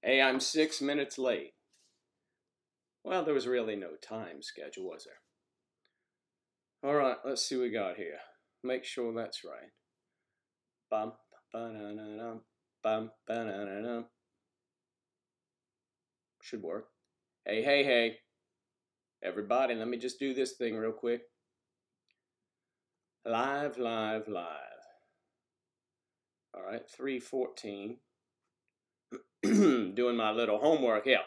Hey, I'm 6 minutes late. Well, there was really no time schedule, was there? All right, let's see what we got here. Make sure that's right. Bum, ba-na-na-dum, bum, ba-na-na-dum. Should work. Hey, hey, hey. Everybody, let me just do this thing real quick. Live, live, live. All right, 3:14. Doing my little homework. Yeah.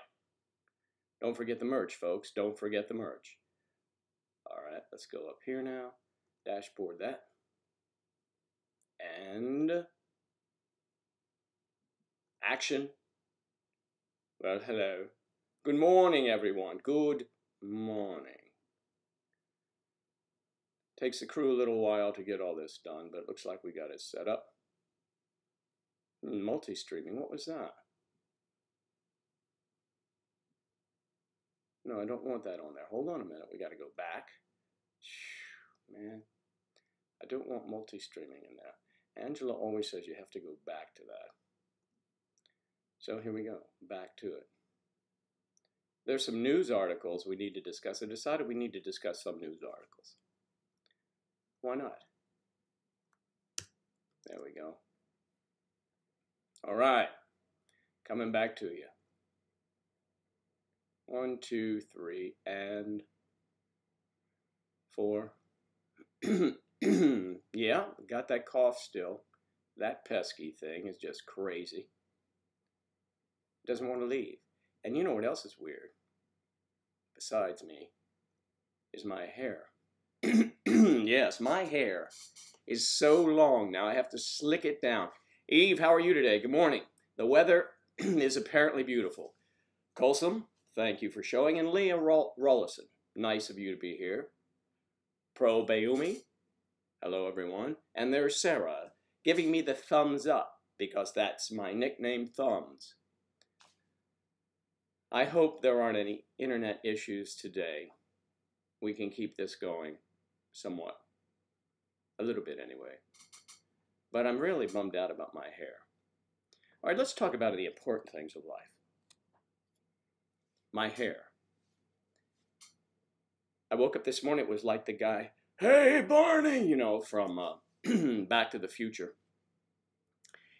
Don't forget the merch, folks. Don't forget the merch. All right, let's go up here now. Dashboard that. And action. Well, hello. Good morning, everyone. Good morning. Takes the crew a little while to get all this done, but it looks like we got it set up. Multi-streaming, what was that? No, I don't want that on there. Hold on a minute, we got to go back. Man, I don't want multi-streaming in there. Angela always says you have to go back to that. So here we go, back to it. There's some news articles we need to discuss. I decided we need to discuss some news articles. Why not? There we go. All right, coming back to you. 1, 2, 3, and 4. Yeah, got that cough still. That pesky thing is just crazy. Doesn't want to leave. And you know what else is weird? Besides me, is my hair. Yes, my hair is so long now I have to slick it down. Eve, how are you today? Good morning. The weather is apparently beautiful. Colson, thank you for showing. And Leah Rollison, nice of you to be here. Pro Bayumi, hello everyone. And there's Sarah, giving me the thumbs up, because that's my nickname, Thumbs. I hope there aren't any internet issues today. We can keep this going somewhat. A little bit anyway. But I'm really bummed out about my hair. All right, let's talk about the important things of life. My hair. I woke up this morning, it was like the guy, hey Barney, you know, from Back to the Future.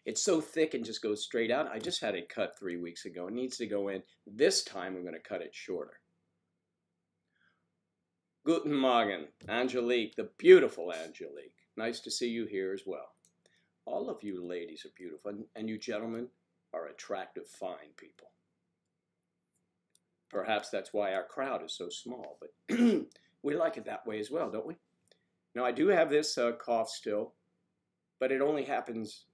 It's so thick and just goes straight out. I just had it cut 3 weeks ago. It needs to go in. This time I'm going to cut it shorter. Guten Morgen, Angelique, the beautiful Angelique. Nice to see you here as well. All of you ladies are beautiful, and you gentlemen are attractive, fine people. Perhaps that's why our crowd is so small, but we like it that way as well, don't we? Now, I do have this cough still, but it only happens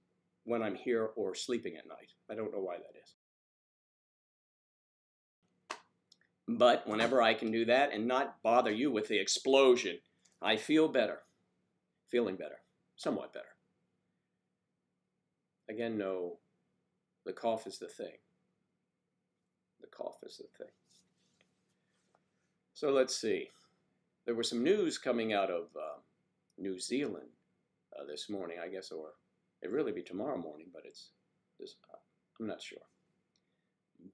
when I'm here or sleeping at night. I don't know why that is. But whenever I can do that and not bother you with the explosion, I feel better. Feeling better. Somewhat better. Again, no, the cough is the thing. The cough is the thing. So let's see. There was some news coming out of New Zealand this morning, I guess, or it'd really be tomorrow morning, but it's this, I'm not sure.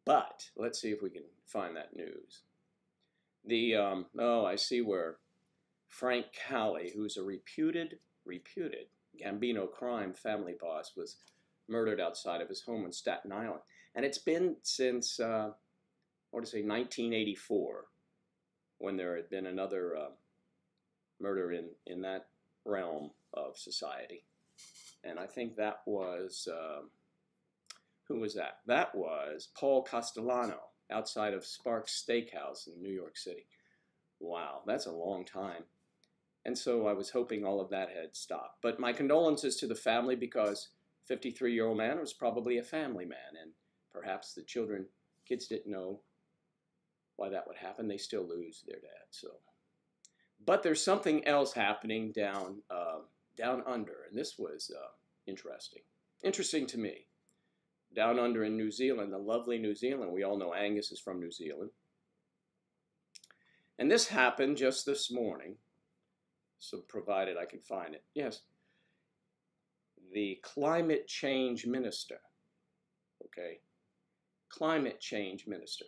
But let's see if we can find that news. I see where Frank Cali, who's a reputed Gambino crime family boss, was murdered outside of his home in Staten Island. And it's been since, 1984, when there had been another murder in that realm of society. And I think that was, who was that? That was Paul Castellano, outside of Sparks Steakhouse in New York City. Wow, that's a long time. And so I was hoping all of that had stopped. But my condolences to the family, because 53-year-old man was probably a family man, and perhaps the kids didn't know why that would happen. They still lose their dad. So, but there's something else happening down under, and this was interesting to me. Down under in New Zealand, the lovely New Zealand. We all know Angus is from New Zealand. And this happened just this morning, so provided I can find it. Yes, the climate change minister, okay? climate change minister.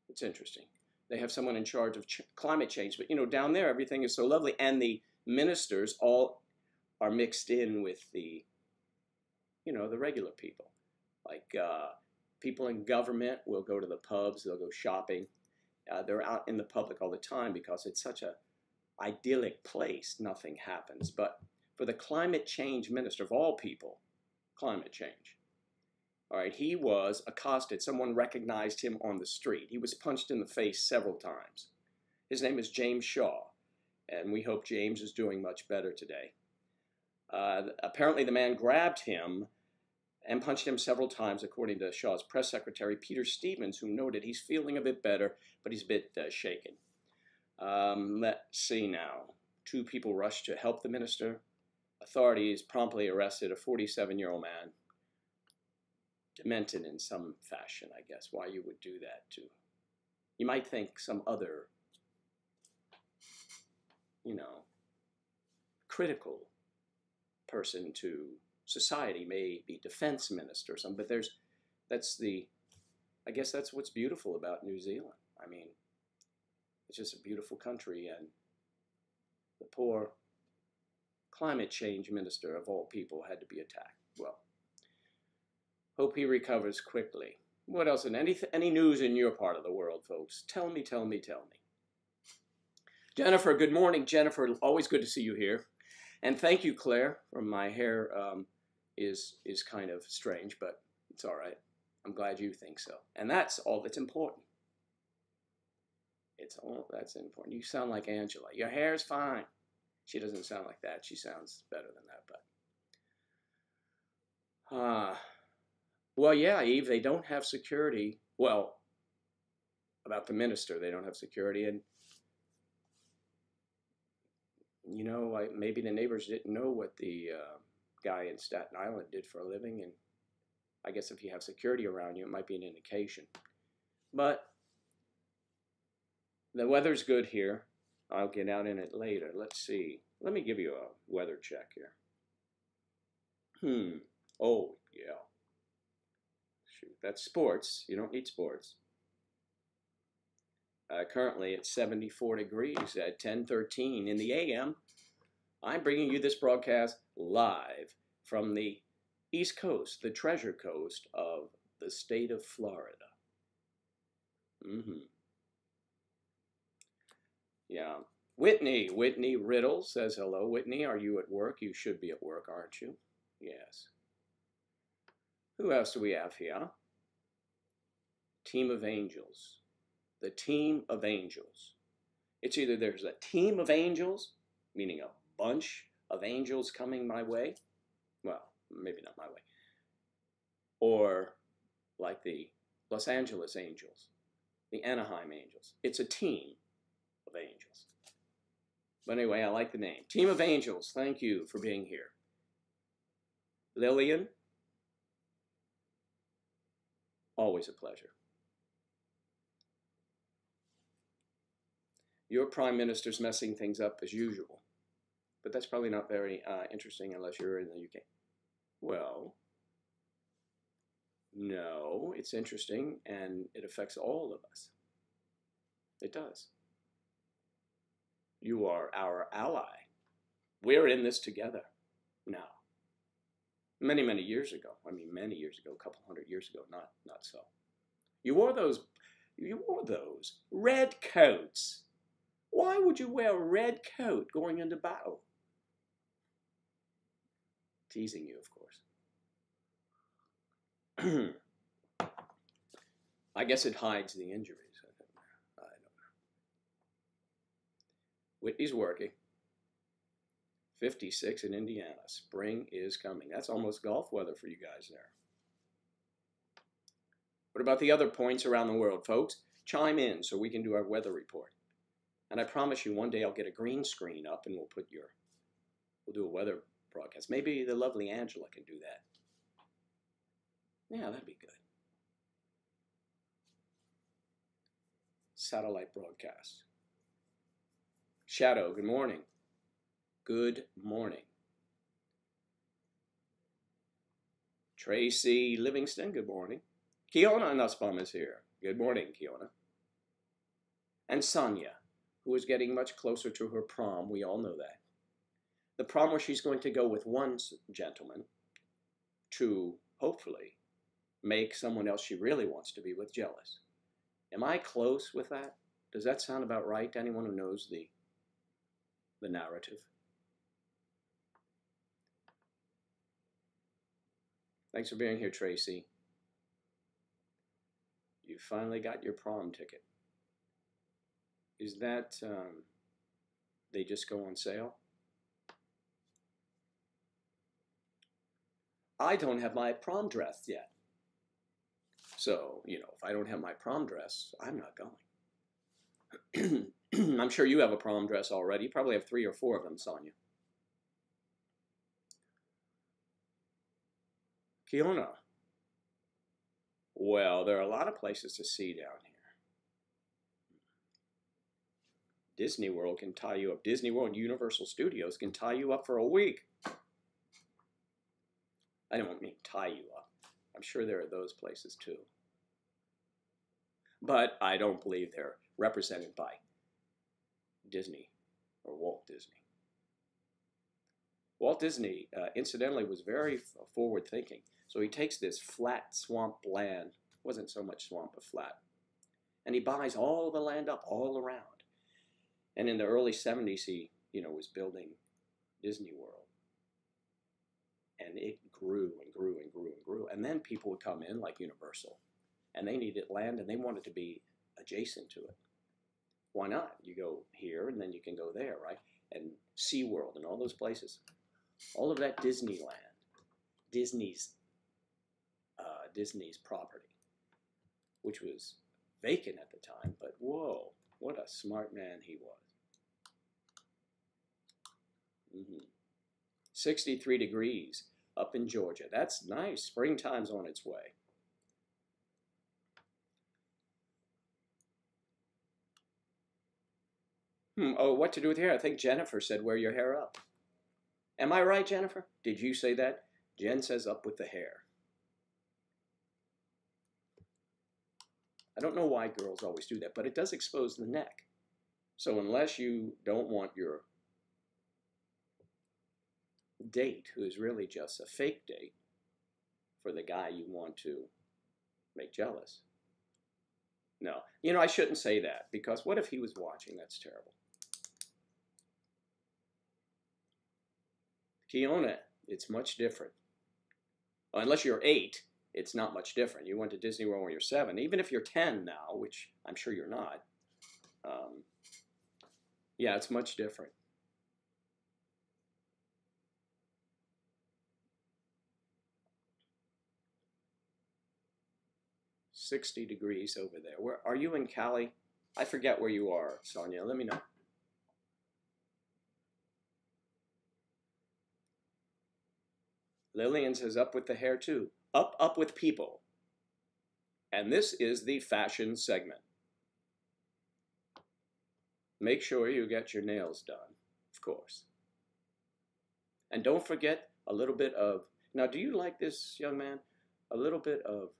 It's interesting. They have someone in charge of climate change, but you know, down there everything is so lovely, and the ministers all are mixed in with the, you know, the regular people. Like people in government will go to the pubs, they'll go shopping. They're out in the public all the time because it's such a idyllic place. Nothing happens. But for the climate change minister, of all people, climate change. All right, he was accosted. Someone recognized him on the street. He was punched in the face several times. His name is James Shaw, and we hope James is doing much better today. Apparently the man grabbed him and punched him several times, according to Shaw's press secretary, Peter Stevens, who noted he's feeling a bit better, but he's a bit shaken. Let's see now. 2 people rushed to help the minister. Authorities promptly arrested a 47-year-old man, demented in some fashion, I guess. Why you would do that to, you might think some other, you know, critical person to society, may be defense minister or something, but I guess that's what's beautiful about New Zealand. I mean, it's just a beautiful country, and the poor climate change minister of all people had to be attacked. Well, hope he recovers quickly. What else? And any news in your part of the world, folks? Tell me, tell me, tell me. Jennifer, good morning. Jennifer, always good to see you here. And thank you, Claire, for my hair is kind of strange, but it's all right. I'm glad you think so. And that's all that's important. It's all that's important. You sound like Angela. Your hair's fine. She doesn't sound like that. She sounds better than that, but well, yeah, Eve, they don't have security. Well, about the minister, they don't have security, and you know, maybe the neighbors didn't know what the guy in Staten Island did for a living, and I guess if you have security around you, it might be an indication. But the weather's good here. I'll get out in it later. Let's see. Let me give you a weather check here. Oh, yeah. Shoot, that's sports. You don't need sports. Currently it's 74 degrees at 10:13 in the a.m. I'm bringing you this broadcast live from the East Coast, the Treasure Coast of the state of Florida. Yeah. Whitney Riddle says hello. Whitney, are you at work? You should be at work, aren't you? Yes. Who else do we have here? Team of Angels. The team of angels. It's either there's a team of angels, meaning a bunch of angels coming my way. Well, maybe not my way. Or like the Los Angeles Angels, the Anaheim Angels. It's a team of angels. But anyway, I like the name. Team of Angels, thank you for being here. Lillian, always a pleasure. Your prime minister's messing things up as usual. But that's probably not very interesting unless you're in the UK. Well, no, it's interesting, and it affects all of us. It does. You are our ally. We're in this together now. Many, many years ago. I mean, many years ago, a couple hundred years ago, not so. You wore those red coats. Why would you wear a red coat going into battle? Teasing you, of course. I guess it hides the injuries. I don't know. Whitney's working. 56 in Indiana. Spring is coming. That's almost golf weather for you guys there. What about the other points around the world, folks? Chime in so we can do our weather report. And I promise you, one day I'll get a green screen up and we'll do a weather broadcast. Maybe the lovely Angela can do that. Yeah, that'd be good. Satellite broadcast. Shadow, good morning. Good morning. Tracy Livingston, good morning. Kiona Nussbaum is here. Good morning, Kiona. And Sonia, who is getting much closer to her prom. We all know that. The prom where she's going to go with one gentleman to, hopefully, make someone else she really wants to be with jealous. Am I close with that? Does that sound about right to anyone who knows the narrative? Thanks for being here, Tracy. You finally got your prom ticket. Is that, they just go on sale? I don't have my prom dress yet. So, you know, if I don't have my prom dress, I'm not going. I'm sure you have a prom dress already. You probably have 3 or 4 of them, Sonia. Kiona. Well, there are a lot of places to see down here. Disney World can tie you up. Disney World and Universal Studios can tie you up for a week. I don't mean tie you up. I'm sure there are those places too. But I don't believe they're represented by Disney or Walt Disney. Walt Disney, incidentally, was very forward-thinking. So he takes this flat swamp land, wasn't so much swamp, but flat, and he buys all the land up all around. And in the early 70s, he, was building Disney World. And it grew and grew and grew and grew. And then people would come in, like Universal, and they needed land, and they wanted to be adjacent to it. Why not? You go here, and then you can go there, right? And SeaWorld and all those places. All of that Disneyland, Disney's property, which was vacant at the time, but whoa, what a smart man he was. 63 degrees up in Georgia. That's nice. Springtime's on its way. Oh, what to do with hair? I think Jennifer said wear your hair up. Am I right, Jennifer? Did you say that? Jen says up with the hair. I don't know why girls always do that, but it does expose the neck. So unless you don't want your date, who is really just a fake date for the guy you want to make jealous. No, I shouldn't say that, because what if he was watching? That's terrible. Kiona, it's much different. Unless you're 8, it's not much different. You went to Disney World when you're 7. Even if you're 10 now, which I'm sure you're not, yeah, it's much different. "60 degrees over there." Where are you in Cali? I forget where you are, Sonia. Let me know. Lillian says up with the hair too. Up with people. And this is the fashion segment. Make sure you get your nails done, of course. And don't forget a little bit of, now do you like this, young man? A little bit of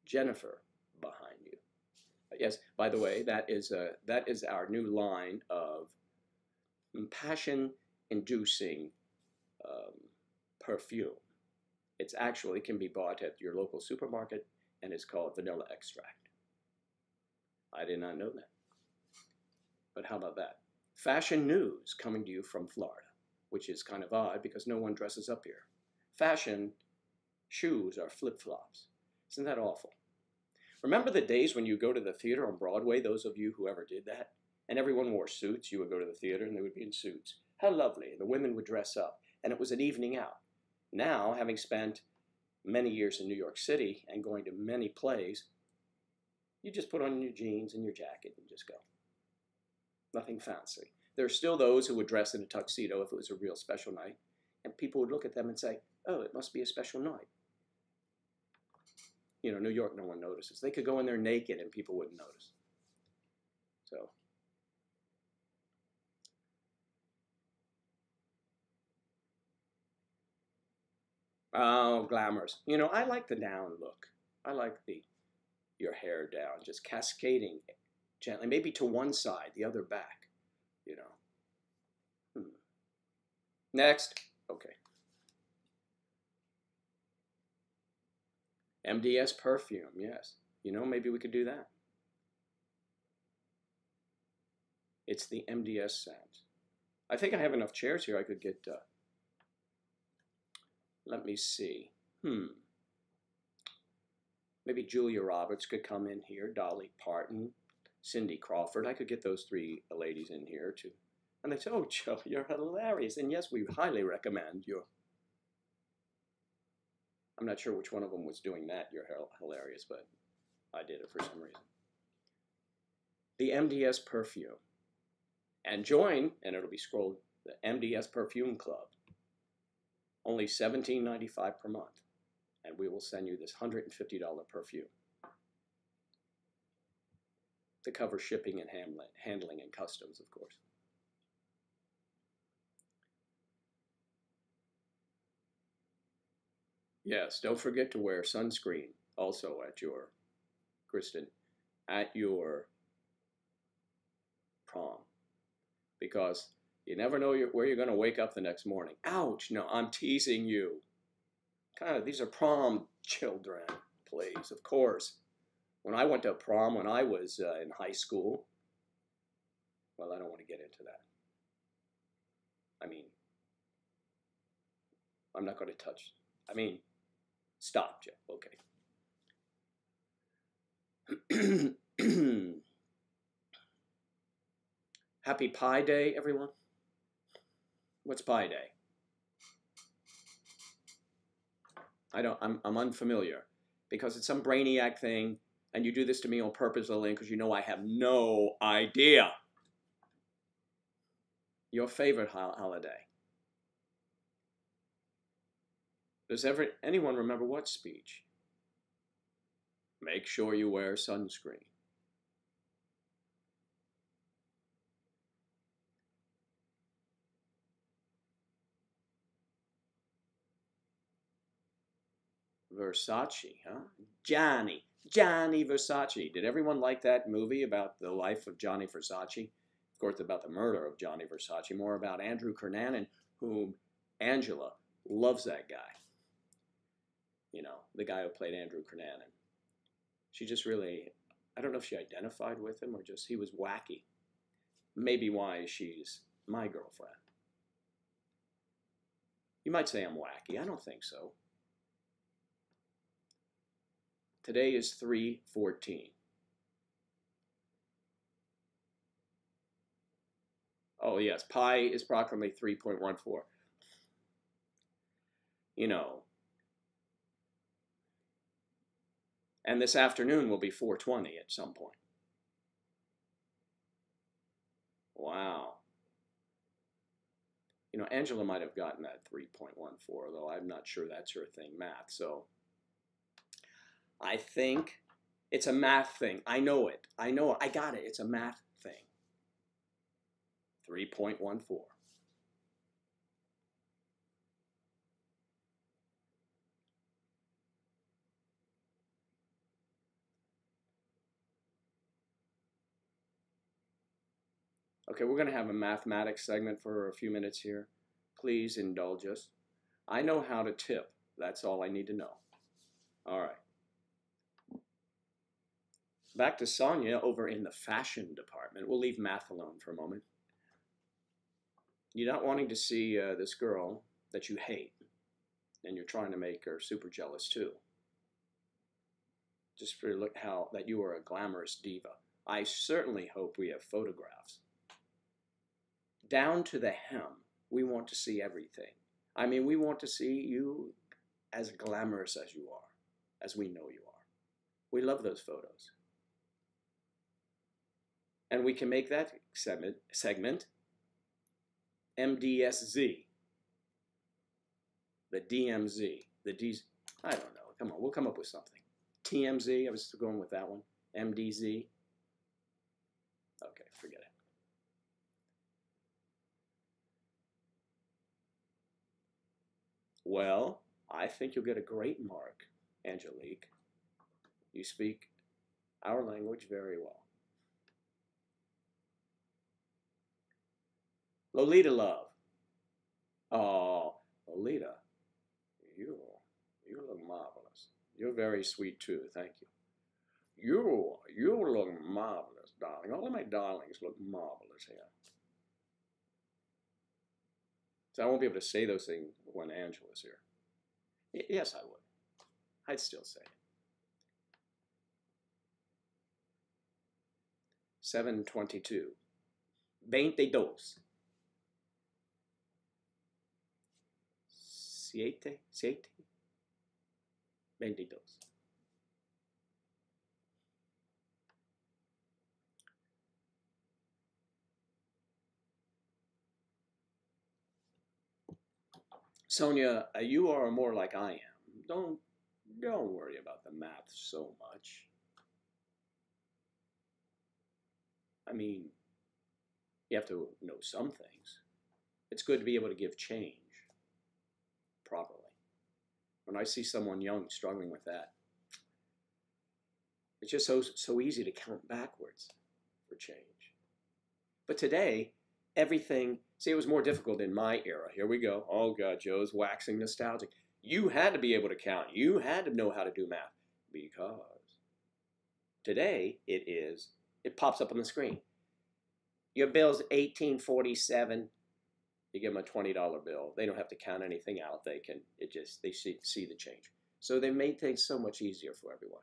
Jennifer behind you. Yes, by the way, that is our new line of passion-inducing perfume. It's actually can be bought at your local supermarket, and it's called vanilla extract. I did not know that. But how about that? Fashion news coming to you from Florida, which is kind of odd because no one dresses up here. Fashion shoes are flip-flops. Isn't that awful? Remember the days when you go to the theater on Broadway, those of you who ever did that? And everyone wore suits. You would go to the theater and they would be in suits. How lovely. The women would dress up. And it was an evening out. Now, having spent many years in New York City and going to many plays, you just put on your jeans and your jacket and just go. Nothing fancy. There are still those who would dress in a tuxedo if it was a real special night. And people would look at them and say, oh, it must be a special night. New York, no one notices. They could go in there naked and people wouldn't notice. So. Oh, glamorous. I like the down look. I like your hair down, just cascading gently, maybe to one side, the other back, you know. Next. Okay. MDS perfume, yes. You know, maybe we could do that. It's the MDS scent. I think I have enough chairs here. I could get, let me see. Maybe Julia Roberts could come in here, Dolly Parton, Cindy Crawford. I could get those three ladies in here too. And they say, oh, Joe, you're hilarious. And yes, we highly recommend you. I'm not sure which one of them was doing that. You're hilarious, but I did it for some reason. The MDS perfume. And join, and it'll be scrolled, the MDS Perfume Club. Only $17.95 per month. And we will send you this $150 perfume to cover shipping and handling and customs, of course. Yes, don't forget to wear sunscreen also at your, Kristen, at your prom. Because you never know where you're going to wake up the next morning. Ouch, no, I'm teasing you. These are prom children, please, of course. When I went to prom when I was in high school, well, I don't want to get into that. I mean, I'm not going to touch, stop, Jeff, okay. Happy Pi Day, everyone. What's Pi Day? I'm unfamiliar because it's some brainiac thing and you do this to me on purpose, Lillian, because you know I have no idea. Your favorite holiday. Does anyone remember what speech? Make sure you wear sunscreen. Versace, huh? Johnny Versace. Did everyone like that movie about the life of Johnny Versace? Of course, about the murder of Johnny Versace, more about Andrew Cunanan, whom Angela loves that guy. You know, the guy who played Andrew Cunanan. She just really, I don't know if she identified with him or just he was wacky. Maybe why she's my girlfriend. You might say I'm wacky. I don't think so. Today is 3/14. Oh, yes, pi is approximately 3.14. You know. And this afternoon will be 4:20 at some point. Wow. You know, Angela might have gotten that 3.14, though I'm not sure that's her thing, math. So I think it's a math thing. I know it. I got it. It's a math thing. 3.14. Okay, we're going to have a mathematics segment for a few minutes here. Please indulge us. I know how to tip. That's all I need to know. All right. Back to Sonia over in the fashion department. We'll leave math alone for a moment. You're not wanting to see this girl that you hate, and you're trying to make her super jealous too. Just for look how that you are a glamorous diva. I certainly hope we have photographs. Down to the hem, we want to see everything. I mean, we want to see you as glamorous as you are, as we know you are. We love those photos. And we can make that segment MDSZ, the DMZ, the D's, I don't know. Come on, we'll come up with something. TMZ, I was going with that one. MDZ. Okay, forget it. Well, I think you'll get a great mark, Angelique. You speak our language very well. Lolita love. Oh, Lolita, you look marvelous. You're very sweet too, thank you. You look marvelous, darling. All of my darlings look marvelous here. So I won't be able to say those things when Angela's here. Yes, I would. I'd still say it. 7:22. 22. Siete. 22. Sonia, you are more like I am. Don't worry about the math so much. I mean, you have to know some things. It's good to be able to give change properly. When I see someone young struggling with that, it's just so easy to count backwards for change. But today, everything, see, it was more difficult in my era. Here we go. Oh God, Joe's waxing nostalgic. You had to be able to count. You had to know how to do math, because today it pops up on the screen. Your bill's $18.47. You give them a $20 bill. They don't have to count anything out. They see the change. So they made things so much easier for everyone.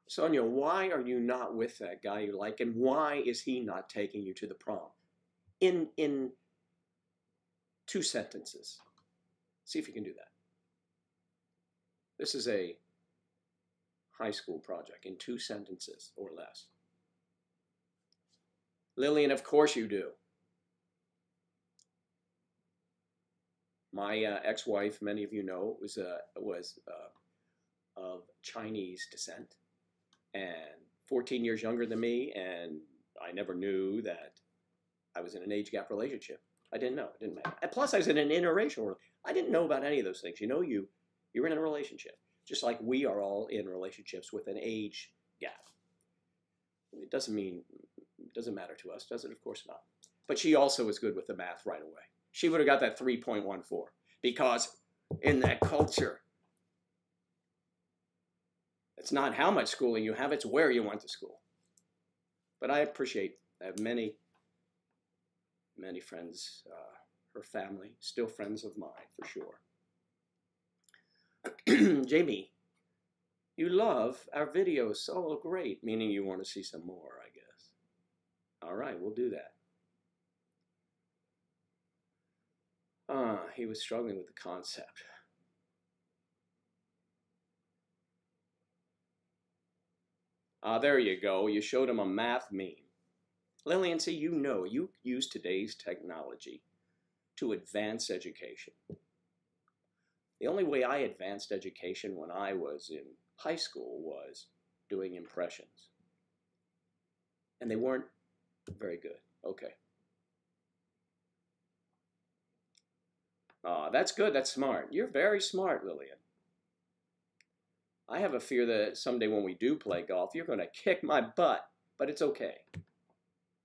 Sonia, why are you not with that guy you like, and why is he not taking you to the prom? In 2 sentences. See if you can do that. This is a high school project in 2 sentences or less. Lillian, of course you do. My ex-wife, many of you know, was of Chinese descent, and 14 years younger than me, and I never knew that I was in an age gap relationship. I didn't know. It didn't matter. And plus, I was in an interracial relationship. I didn't know about any of those things. You know, you're in a relationship, just like we are all in relationships with an age gap. It doesn't matter to us, does it? Of course not. But she also was good with the math right away. She would have got that 3.14, because in that culture, it's not how much schooling you have, it's where you went to school. But I have many friends, her family, still friends of mine, for sure. Jamie, you love our videos so great, meaning you want to see some more, I guess. All right, we'll do that. He was struggling with the concept. There you go. You showed him a math meme. Lillian, see, you use today's technology to advance education. The only way I advanced education when I was in high school was doing impressions. And they weren't very good. Okay. That's good. That's smart. You're very smart, Lillian. I have a fear that someday when we do play golf, you're going to kick my butt, but it's okay.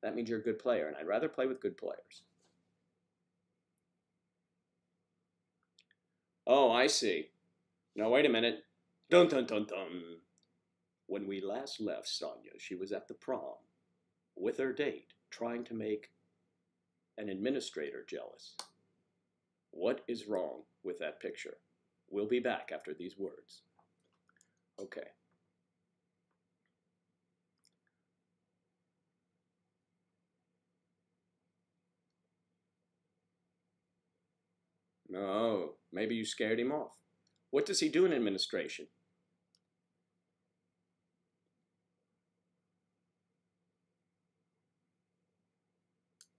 That means you're a good player, and I'd rather play with good players. Oh, I see. Now, wait a minute. Dun, dun, dun, dun. When we last left Sonia, she was at the prom with her date, trying to make an administrator jealous. What is wrong with that picture? We'll be back after these words. Okay. No, maybe you scared him off. What does he do in administration?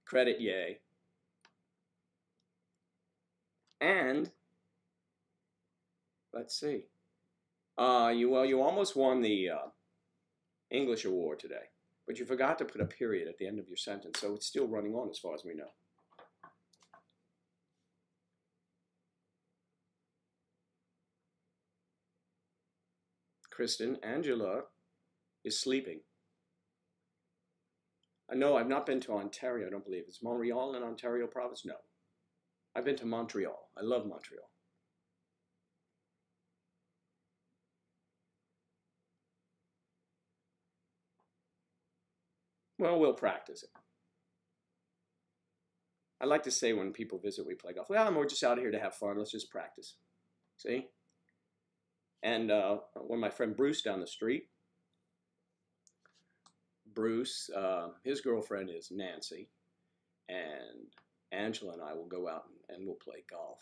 Credit, yay. And, let's see. You almost won the English award today, but you forgot to put a period at the end of your sentence, so it's still running on as far as we know. Kristen, Angela is sleeping. No, I've not been to Ontario, I don't believe. Is Montreal in Ontario province? No. I've been to Montreal. I love Montreal. Well, we'll practice it. I like to say when people visit, we play golf. Well, we're just out here to have fun. Let's just practice. See? And when my friend Bruce down the street, Bruce, his girlfriend is Nancy, and Angela and I will go out and we'll play golf.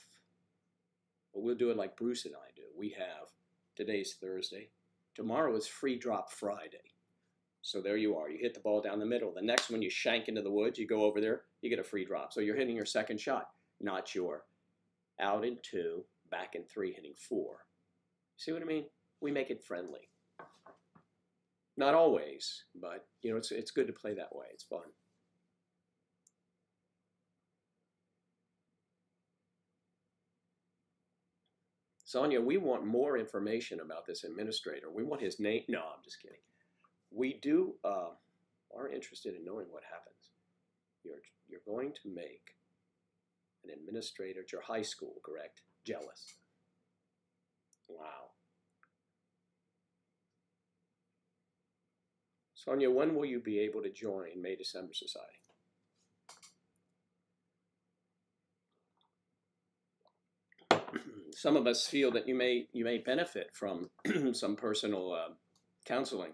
But we'll do it like Bruce and I do. We have, today's Thursday. Tomorrow is Free Drop Friday. So there you are. You hit the ball down the middle. The next one you shank into the woods, you go over there, you get a free drop. So you're hitting your second shot, not your out in 2, back in 3, hitting 4. See what I mean? We make it friendly. Not always, but you know, it's good to play that way. It's fun. Sonia, we want more information about this administrator. We want his name. No, I'm just kidding. We do are interested in knowing what happens. You're going to make an administrator at your high school, correct? Jealous. Wow. Sonia, when will you be able to join May December Society? Some of us feel that you may benefit from some personal counseling.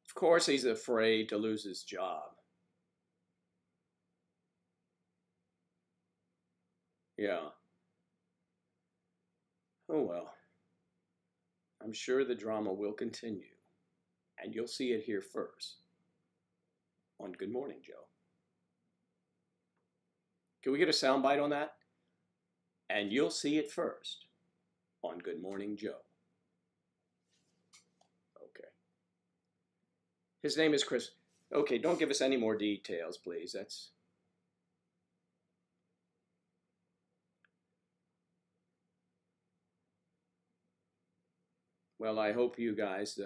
Of course, he's afraid to lose his job. Yeah. Oh well. I'm sure the drama will continue, and you'll see it here first on Good Morning, Joe. Can we get a soundbite on that? And you'll see it first on Good Morning, Joe. Okay. His name is Chris. Okay, don't give us any more details, please. That's... Well, I hope you guys,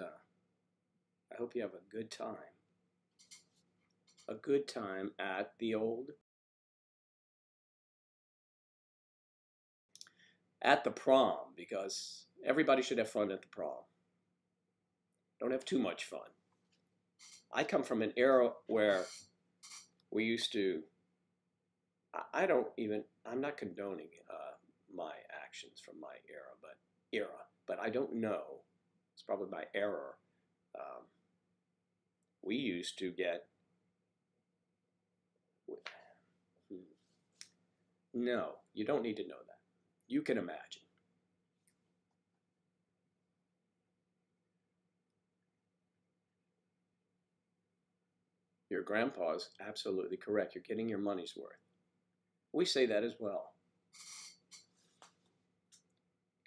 I hope you have a good time. A good time at the old... At the prom, because everybody should have fun at the prom. Don't have too much fun. I come from an era where we used to, I'm not condoning my actions from my era, but I don't know. It's probably my error. We used to get, no, you don't need to know that. You can imagine. Your grandpa's absolutely correct. You're getting your money's worth. We say that as well.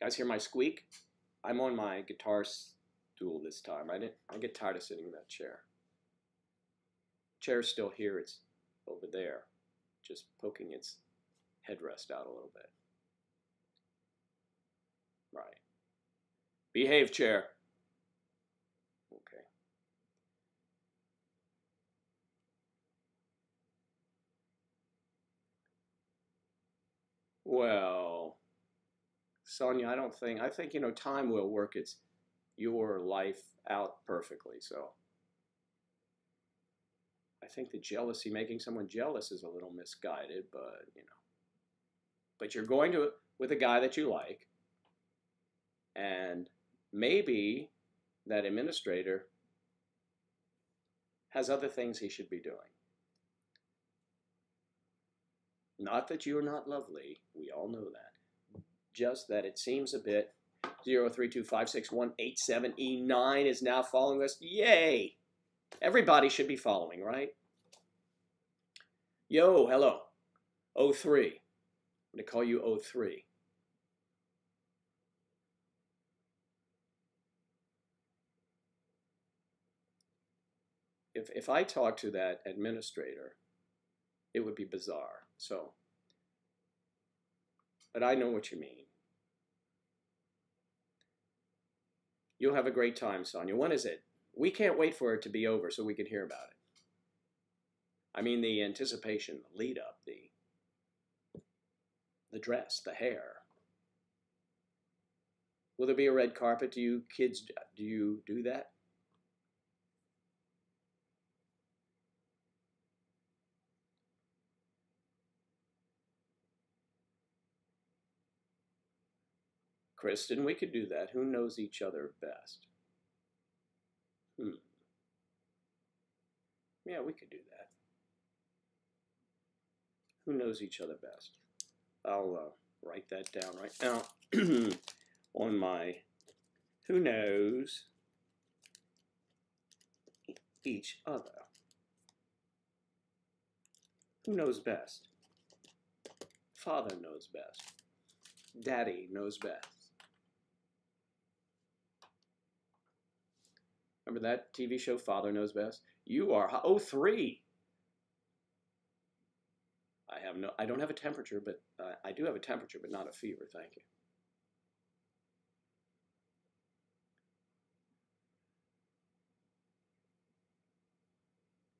Guys, hear my squeak? I'm on my guitar stool this time. I get tired of sitting in that chair. Chair's still here. It's over there, just poking its headrest out a little bit. Right. Behave, chair. Okay. Well, Sonia, I think, you know, time will work your life out perfectly, so. I think the jealousy, making someone jealous is a little misguided, but, you know. But you're going to, with a guy that you like, and maybe that administrator has other things he should be doing. Not that you're not lovely, we all know that. Just that it seems a bit. 032561887E9 is now following us. Yay! Everybody should be following, right? Yo, hello. 03. I'm going to call you 03. If I talk to that administrator, it would be bizarre. So, but I know what you mean. You'll have a great time, Sonia. When is it? We can't wait for it to be over so we can hear about it. I mean, the anticipation, the lead up, the dress, the hair. Will there be a red carpet? Do you kids, do you do that? Kristen, we could do that. Who knows each other best? Yeah, we could do that. Who knows each other best? I'll write that down right now on my who knows each other. Who knows best? Father knows best. Daddy knows best. Remember that TV show, Father Knows Best? You are, oh, 3. I don't have a temperature, but I do have a temperature, but not a fever, thank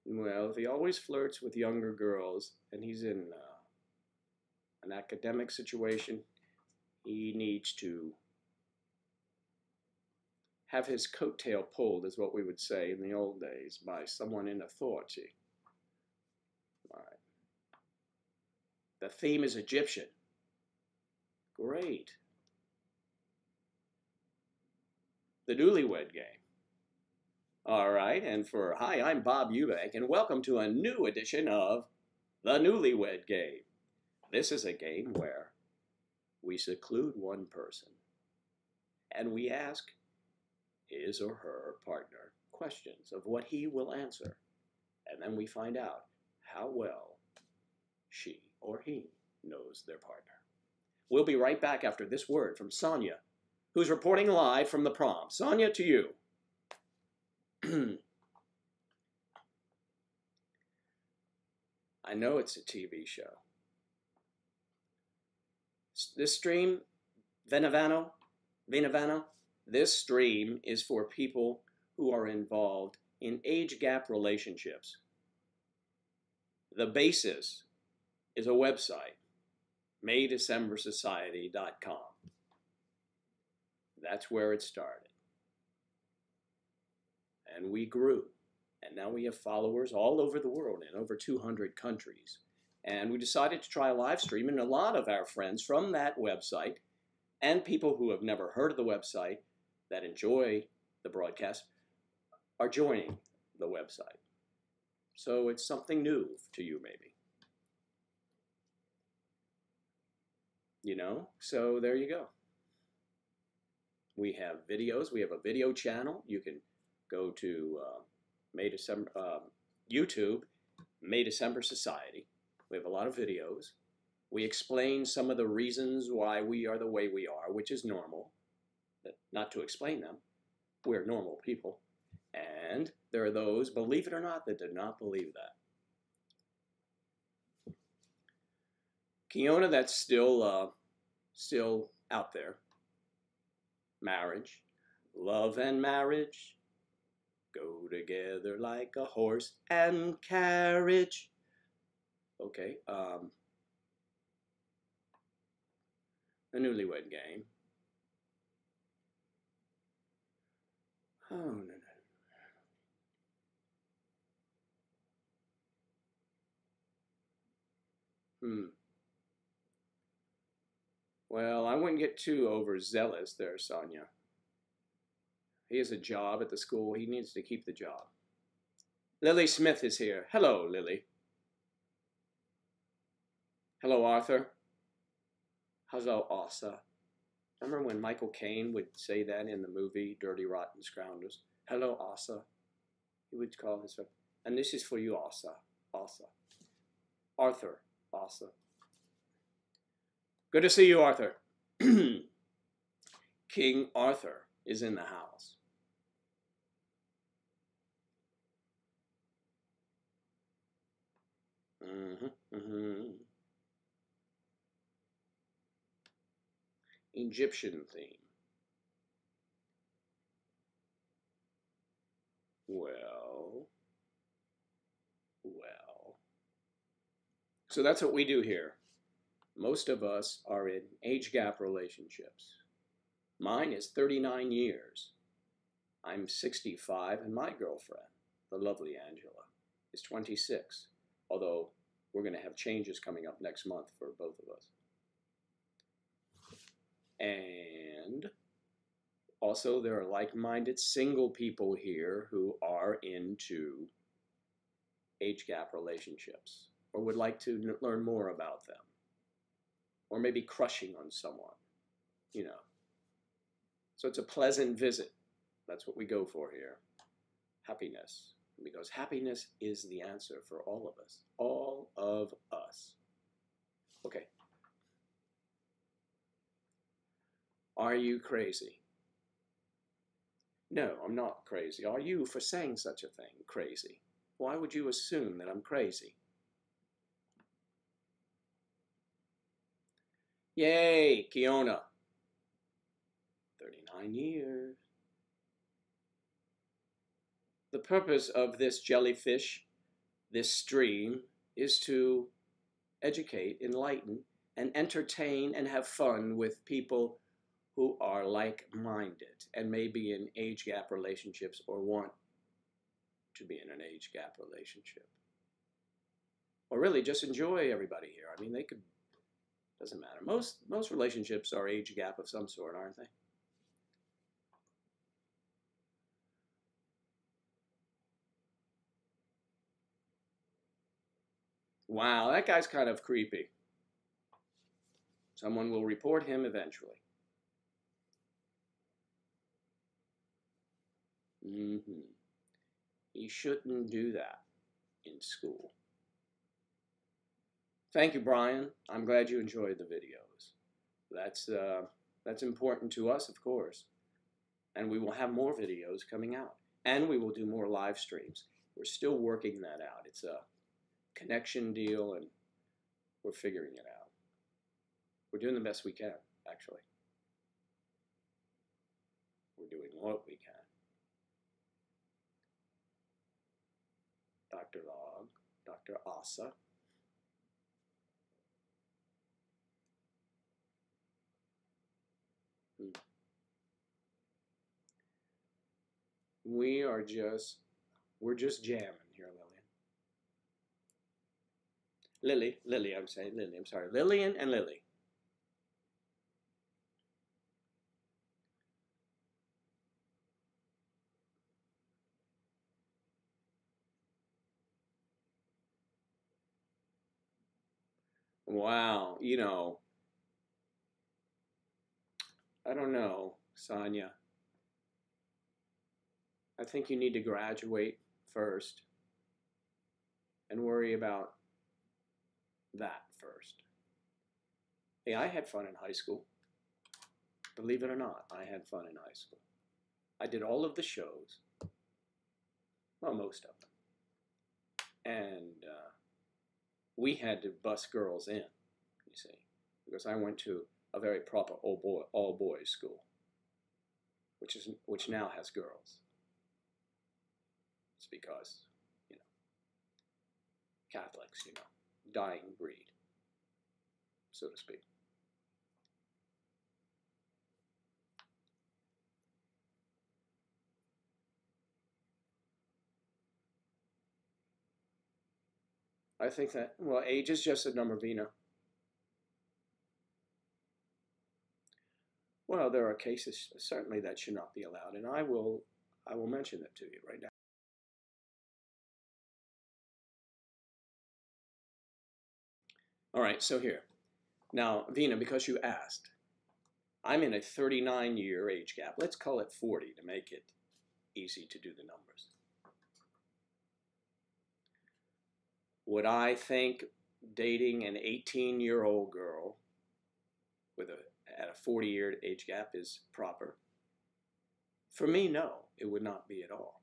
you. Well, if he always flirts with younger girls, and he's in an academic situation, he needs to have his coattail pulled, is what we would say in the old days, by someone in authority. All right. The theme is Egyptian. Great. The Newlywed Game. All right, and hi, I'm Bob Eubank, and welcome to a new edition of The Newlywed Game. This is a game where we seclude one person, and we ask his or her partner questions of what he will answer, and then we find out how well she or he knows their partner. We'll be right back after this word from Sonia, who's reporting live from the prom. Sonia, to you. I know it's a TV show. This stream, Venavano, this stream is for people who are involved in age gap relationships. The basis is a website, MayDecemberSociety.com. That's where it started. And we grew. And now we have followers all over the world in over 200 countries. And we decided to try a live stream, and a lot of our friends from that website and people who have never heard of the website that enjoy the broadcast are joining the website. So it's something new to you, maybe. You know, so there you go. We have videos. We have a video channel. You can go to YouTube, May December Society. We have a lot of videos. We explain some of the reasons why we are the way we are, which is normal. Not to explain them. We're normal people. And there are those, believe it or not, that do not believe that. Kiona, that's still out there. Marriage, love and marriage go together like a horse and carriage. Okay, the Newlywed Game. Oh, no. Well, I wouldn't get too overzealous there, Sonia. He has a job at the school. He needs to keep the job. Lily Smith is here. Hello, Lily. Hello, Arthur. Hello, Asa. Remember when Michael Caine would say that in the movie Dirty Rotten Scoundrels? Hello, Asa. He would call his friend. And this is for you, Asa. Asa. Arthur. Asa. Good to see you, Arthur. King Arthur is in the house. Egyptian theme. So that's what we do here. Most of us are in age gap relationships. Mine is 39 years. I'm 65, and my girlfriend, the lovely Angela, is 26, although we're going to have changes coming up next month for both of us. And also, there are like-minded single people here who are into age gap relationships or would like to learn more about them, or maybe crushing on someone, you know. So it's a pleasant visit. That's what we go for here. Happiness. Because happiness is the answer for all of us. All of us. Okay. Are you crazy? No, I'm not crazy. Are you for saying such a thing, crazy? Why would you assume that I'm crazy? Yay, Kiona. 39 years. The purpose of this jellyfish, this stream, is to educate, enlighten, and entertain and have fun with people who are like-minded and may be in age gap relationships or want to be in an age gap relationship. Or really just enjoy everybody here. I mean, they could, doesn't matter. Most relationships are age gap of some sort, aren't they? Wow, that guy's kind of creepy. Someone will report him eventually. You shouldn't do that in school. Thank you, Brian. I'm glad you enjoyed the videos. That's important to us, of course. And we will have more videos coming out. And we will do more live streams. We're still working that out. It's a connection deal, and we're figuring it out. We're doing the best we can, actually. We're doing what we can. Dr. Log, Dr. Asa. We're just jamming here, Lillian. Lily, I'm saying Lily, I'm sorry. Lillian and Lily. Wow, you know, I don't know, Sonia. I think you need to graduate first and worry about that first. Hey, I had fun in high school. Believe it or not, I had fun in high school. I did all of the shows. Well, most of them. And we had to bus girls in, you see, because I went to a very proper all boys school, which now has girls. It's because, you know, Catholics, you know, dying breed, so to speak. I think that, well, age is just a number, Vina. Well, there are cases certainly that should not be allowed, and I will mention that to you right now. All right, so here. Now, Vina, because you asked, I'm in a 39-year age gap. Let's call it 40 to make it easy to do the numbers. Would I think dating an 18-year-old girl at a 40-year age gap is proper? For me, no, it would not be at all.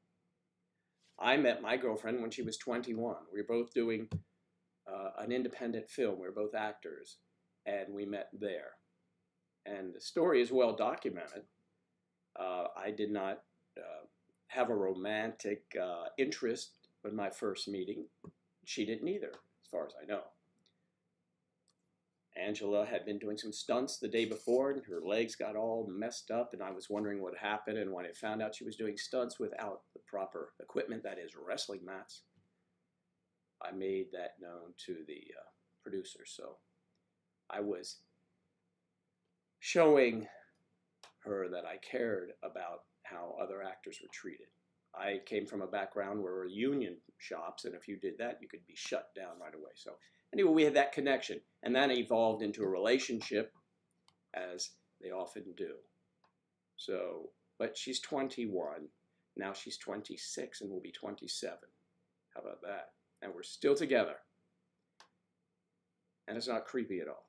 I met my girlfriend when she was 21. We were both doing an independent film. We were both actors, and we met there. And the story is well documented. I did not have a romantic interest in my first meeting. She didn't either, as far as I know. Angela had been doing some stunts the day before, and her legs got all messed up, and I was wondering what happened. And when I found out she was doing stunts without the proper equipment, that is wrestling mats, I made that known to the producer. So I was showing her that I cared about how other actors were treated. I came from a background where we were union shops, and if you did that, you could be shut down right away. So anyway, we had that connection, and that evolved into a relationship, as they often do. So, but she's 21. Now she's 26 and will be 27. How about that? And we're still together. And it's not creepy at all.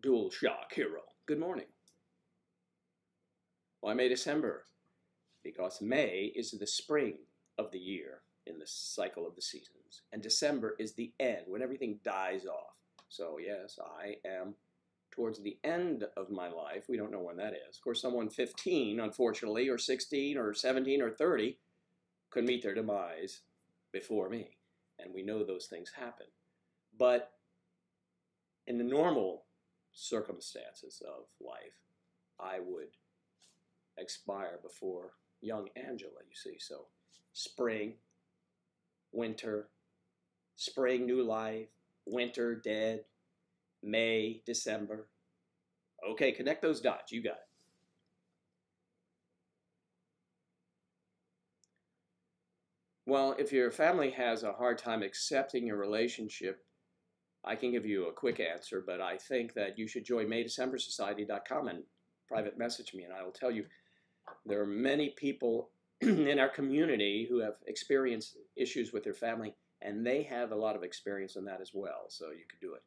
Dual shock hero. Good morning. Why May December? Because May is the spring of the year in the cycle of the seasons, and December is the end, when everything dies off. So yes, I am towards the end of my life. We don't know when that is. Of course, someone 15, unfortunately, or 16, or 17, or 30 could meet their demise before me, and we know those things happen. But in the normal circumstances of life, I would expire before young Angela, you see. So spring, winter, spring, new life, winter, dead, May, December. Okay, connect those dots. You got it. Well, if your family has a hard time accepting your relationship, I can give you a quick answer, but I think that you should join MayDecemberSociety.com and private message me, and I will tell you there are many people in our community who have experienced issues with their family, and they have a lot of experience in that as well, so you could do it.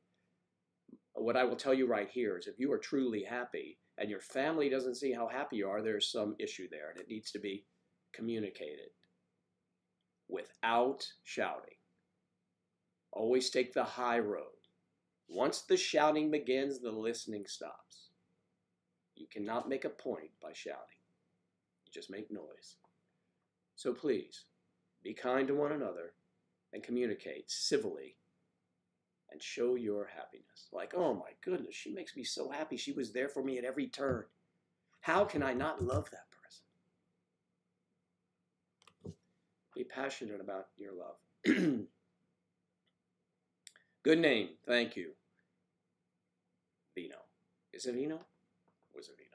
What I will tell you right here is if you are truly happy and your family doesn't see how happy you are, there's some issue there, and it needs to be communicated without shouting. Always take the high road. Once the shouting begins, the listening stops. You cannot make a point by shouting. You just make noise. So please, be kind to one another and communicate civilly and show your happiness. Like, oh my goodness, she makes me so happy. She was there for me at every turn. How can I not love that person? Be passionate about your love. Good name. Thank you. Vino. Is it Vino? Was it Vino?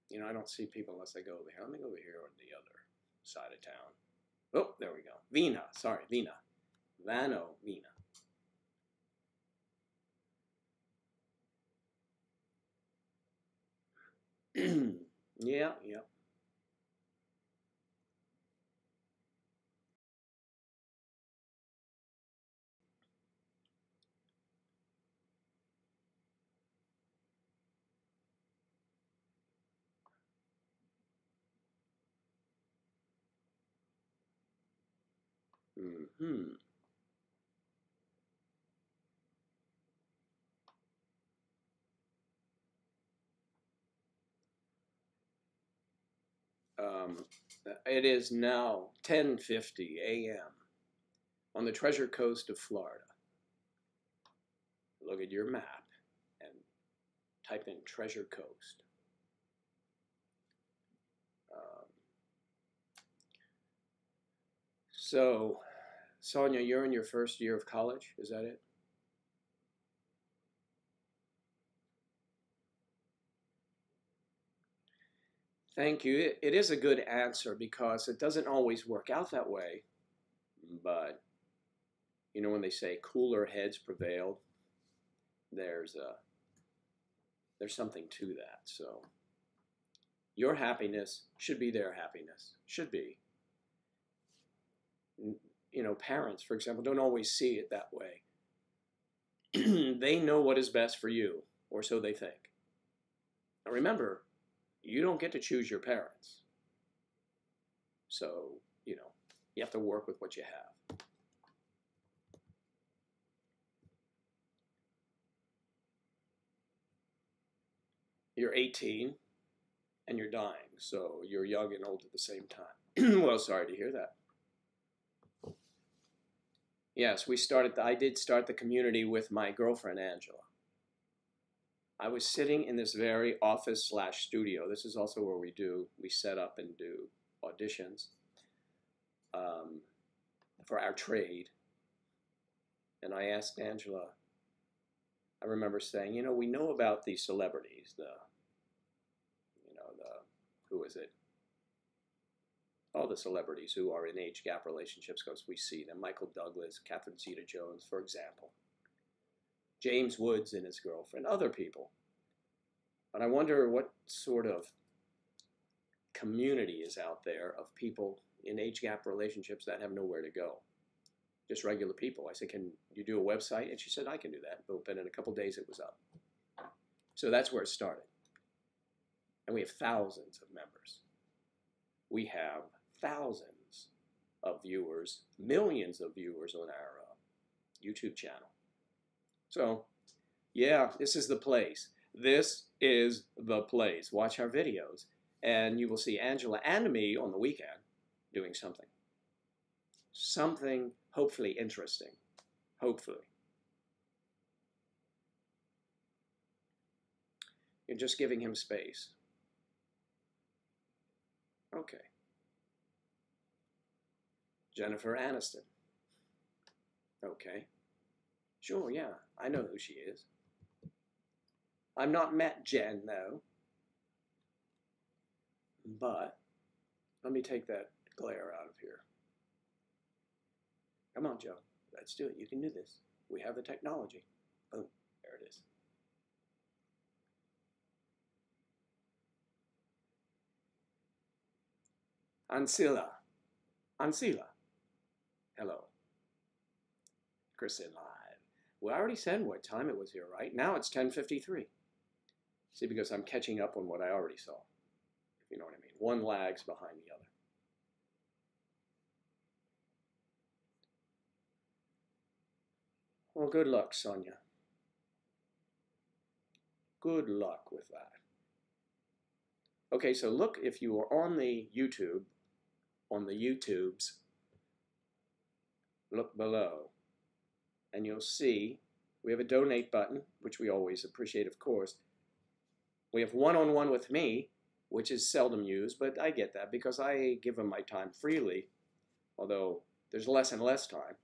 You know, I don't see people unless I go over here. Let me go over here on the other side of town. Oh, there we go. Vina. Sorry, Vina. Vano, Vina. Yeah, yeah. Mm-hmm. It is now 10:50 a.m. on the Treasure Coast of Florida. Look at your map and type in Treasure Coast. So, Sonia, you're in your first year of college, is that it? Thank you. It is a good answer because it doesn't always work out that way. But, you know, when they say cooler heads prevailed, there's something to that. So, your happiness should be their happiness. Should be. You know, parents, for example, don't always see it that way. They know what is best for you, or so they think. Now remember, you don't get to choose your parents. So, you know, you have to work with what you have. You're 18, and you're dying. So you're young and old at the same time. Well, sorry to hear that. Yes, I did start the community with my girlfriend, Angela. I was sitting in this very office/studio. This is also where we set up and do auditions for our trade. And I asked Angela, I remember saying, you know, we know about these celebrities, who is it? All the celebrities who are in age gap relationships, because we see them. Michael Douglas, Catherine Zeta-Jones, for example. James Woods and his girlfriend, other people. But I wonder what sort of community is out there of people in age gap relationships that have nowhere to go. Just regular people. I said, can you do a website? And she said, I can do that. But in a couple days it was up. So that's where it started. And we have thousands of members. We have thousands of viewers, millions of viewers on our YouTube channel. So, yeah, this is the place. This is the place. Watch our videos, and you will see Angela and me on the weekend doing something. Something hopefully interesting. Hopefully. You're just giving him space. Okay. Jennifer Aniston. Okay. Sure, yeah, I know who she is. I've not met Jen, though. But let me take that glare out of here. Come on, Joe. Let's do it. You can do this. We have the technology. Boom. There it is. Ancilla. Ancilla. Hello. Kristen Live. Well, I already said what time it was here, right? Now it's 10:53. See, because I'm catching up on what I already saw. If you know what I mean. One lags behind the other. Well, good luck, Sonia. Good luck with that. Okay, so look, if you are on the YouTubes, look below, and you'll see we have a donate button, which we always appreciate, of course. We have one-on-one with me, which is seldom used, but I get that because I give them my time freely, although there's less and less time.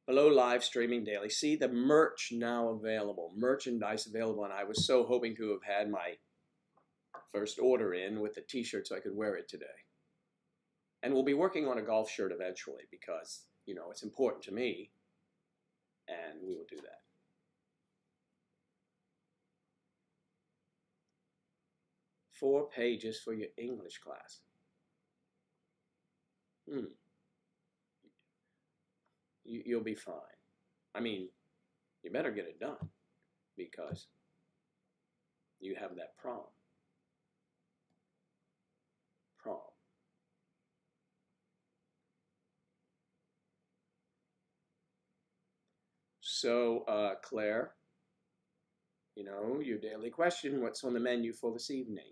Below live streaming daily. See the merch now available, merchandise available, and I was so hoping to have had my first order in with the t-shirt so I could wear it today. And we'll be working on a golf shirt eventually because, you know, it's important to me, and we will do that. Four pages for your English class. You'll be fine. I mean, you better get it done because you have that prom. Prom. So, Claire, you know, your daily question, what's on the menu for this evening?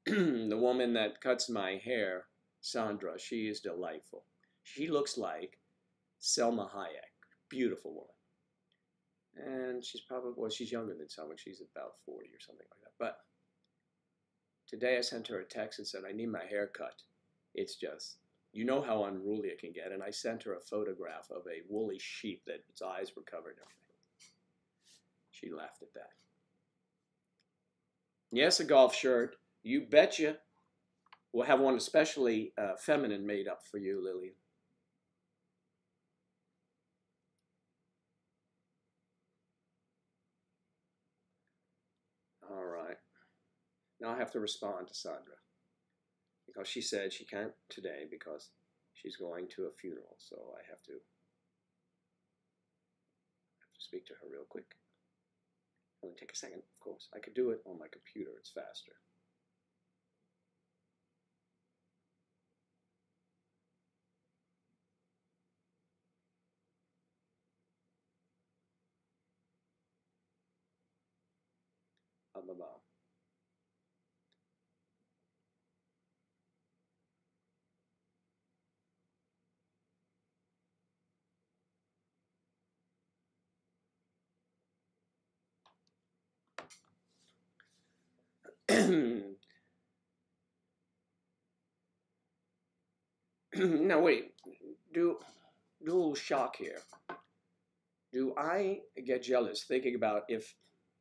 The woman that cuts my hair, Sandra, she is delightful. She looks like Selma Hayek. Beautiful woman. And she's probably, well, she's younger than Selma. She's about 40 or something like that. But today I sent her a text and said, I need my hair cut. It's just, you know how unruly it can get. And I sent her a photograph of a woolly sheep that its eyes were covered and everything. She laughed at that. Yes, a golf shirt. You betcha. We'll have one especially feminine made up for you, Lillian. All right. Now I have to respond to Sandra because she said she can't today because she's going to a funeral. So I have to speak to her real quick. Only take a second, of course. I could do it on my computer. It's faster. of the mom. Now wait, do a little shock here. Do I get jealous thinking about if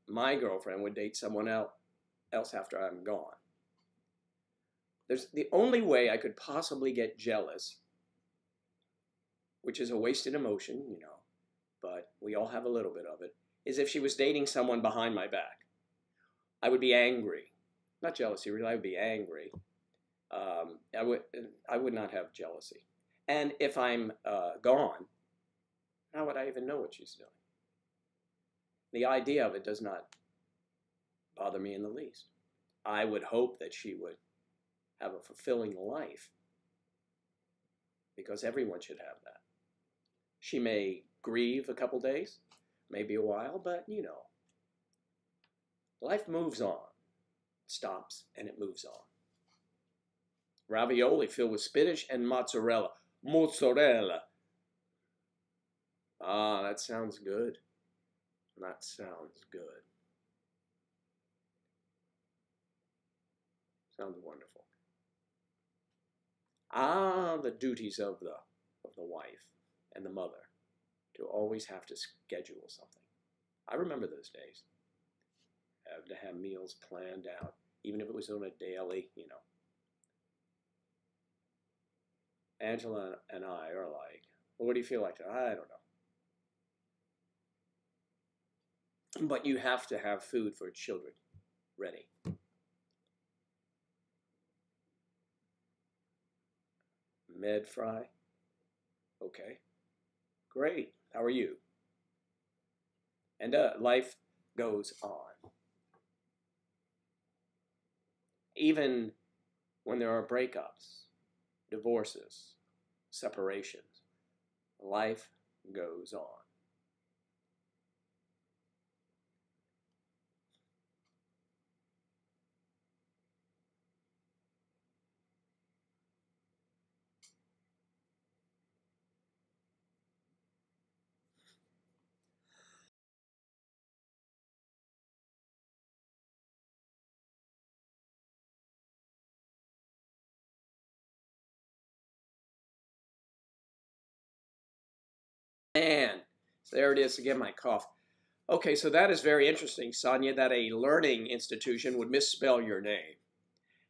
my girlfriend would date someone else after I'm gone? There's the only way I could possibly get jealous, which is a wasted emotion, you know, but we all have a little bit of it, is if she was dating someone behind my back. I would be angry. Not jealousy, really, I would be angry. I would not have jealousy. And if I'm gone, how would I even know what she's doing? The idea of it does not bother me in the least. I would hope that she would have a fulfilling life, because everyone should have that. She may grieve a couple days, maybe a while, but you know, life moves on. It stops and it moves on. Ravioli filled with spinach and mozzarella. Mozzarella. Ah, that sounds good. That sounds good. Sounds wonderful. Ah, the duties of the wife and the mother, to always have to schedule something. I remember those days. Have to have meals planned out, even if it was on a daily, you know. Angela and I are like, well, what do you feel like? I don't know. But you have to have food for children ready. Med fry. Okay. Great. How are you? And life goes on. Even when there are breakups, divorces, separations, life goes on. And so there it is again, my cough. Okay, so that is very interesting, Sonia, that a learning institution would misspell your name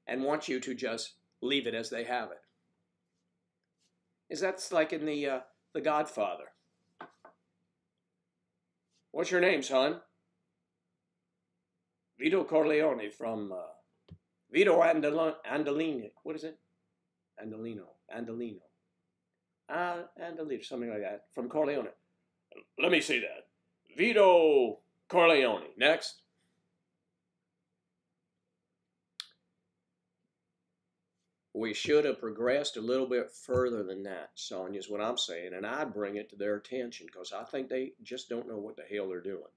and want you to just leave it as they have it. Is that's like in the Godfather? What's your name, son? Vito Corleone from Vito Andolino. What is it? Andolino. Andolino, something like that. From Corleone. Let me see that. Vito Corleone. Next. We should have progressed a little bit further than that, Sonia, is what I'm saying. And I bring it to their attention because I think they just don't know what the hell they're doing.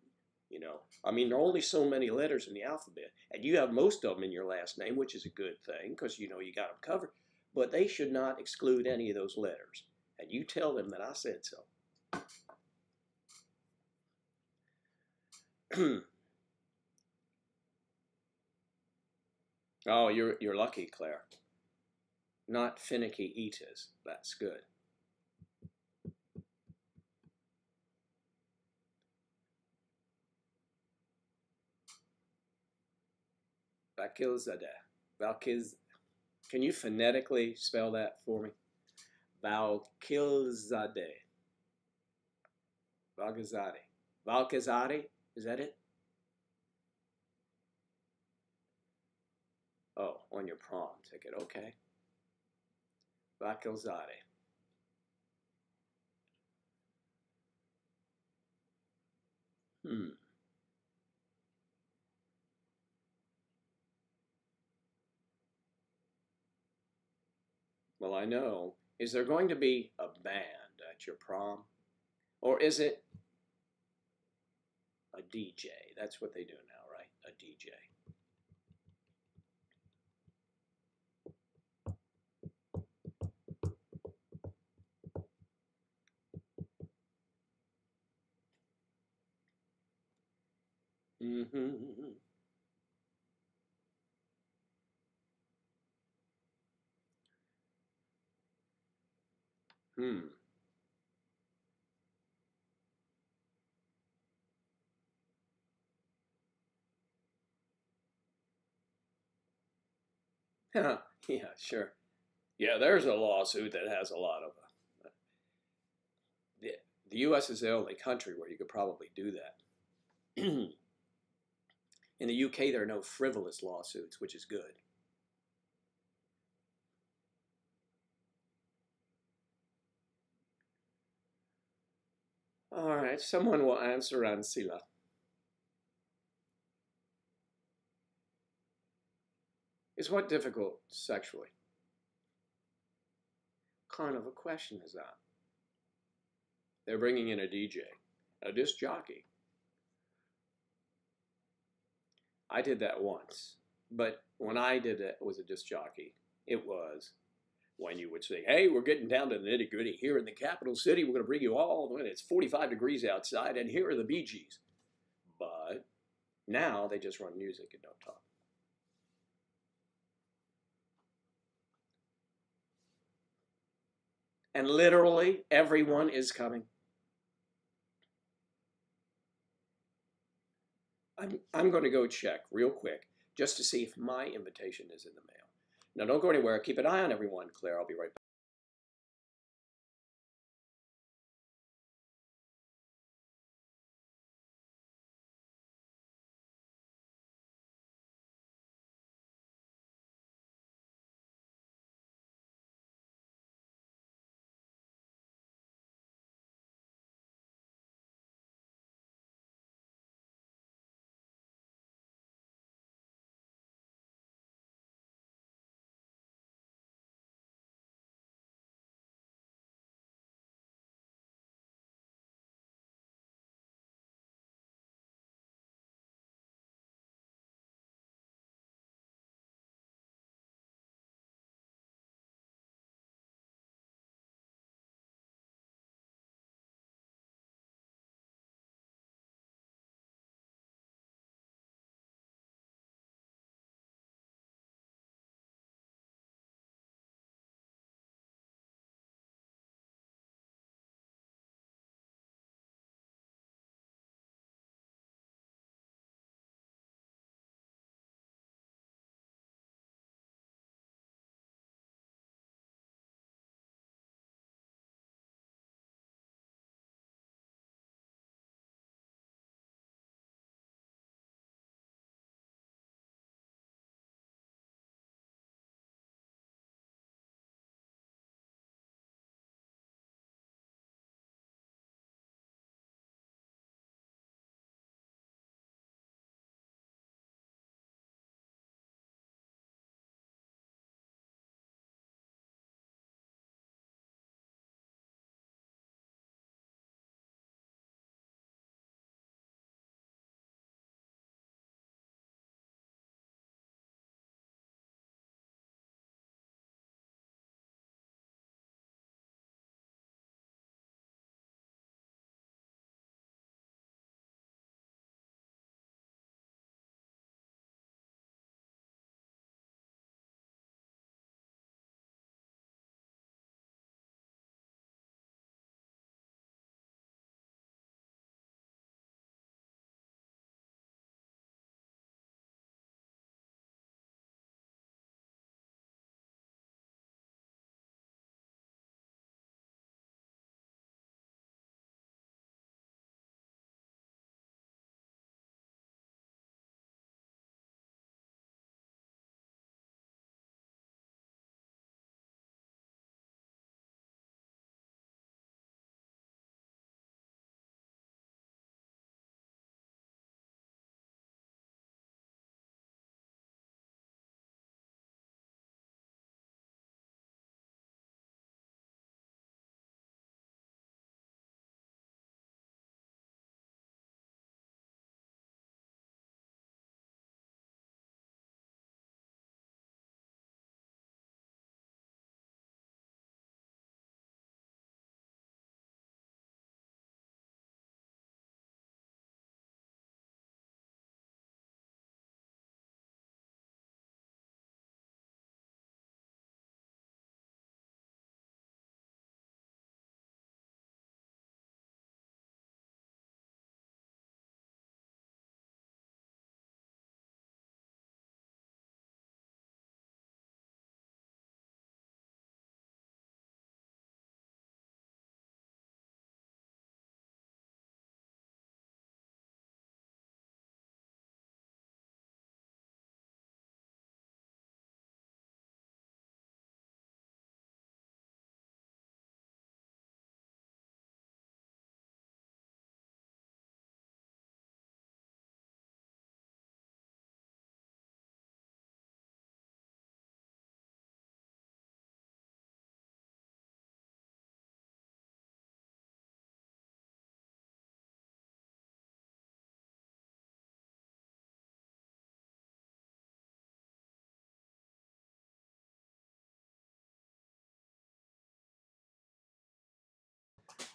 You know, I mean, there are only so many letters in the alphabet, and you have most of them in your last name, which is a good thing because, you know, you got them covered. But they should not exclude any of those letters. And you tell them that I said so. Oh, you're lucky, Claire. Not finicky eaters. That's good. Valkizadeh. Can you phonetically spell that for me? Valkizadeh. Valkizadeh. Is that it? Oh, on your prom ticket. Okay. Valkizadeh. Well, I know. Is there going to be a band at your prom? Or is it a DJ? That's what they do now, right? a DJ. Mm-hmm. Hmm. Yeah, sure. Yeah, there's a lawsuit that has a lot of. The, the U.S. is the only country where you could probably do that. In the UK, there are no frivolous lawsuits, which is good. All right, someone will answer on Sila. Is what difficult sexually? Kind of a question is that? They're bringing in a DJ, a disc jockey. I did that once, but when I did it was a disc jockey, it was when you would say, hey, we're getting down to the nitty gritty. Here in the capital city, we're going to bring you all the way. It's 45 degrees outside, and here are the Bee Gees. But now they just run music and don't talk. And literally everyone is coming. I'm going to go check real quick just to see if my invitation is in the mail. Now, don't go anywhere. Keep an eye on everyone, Claire. I'll be right back.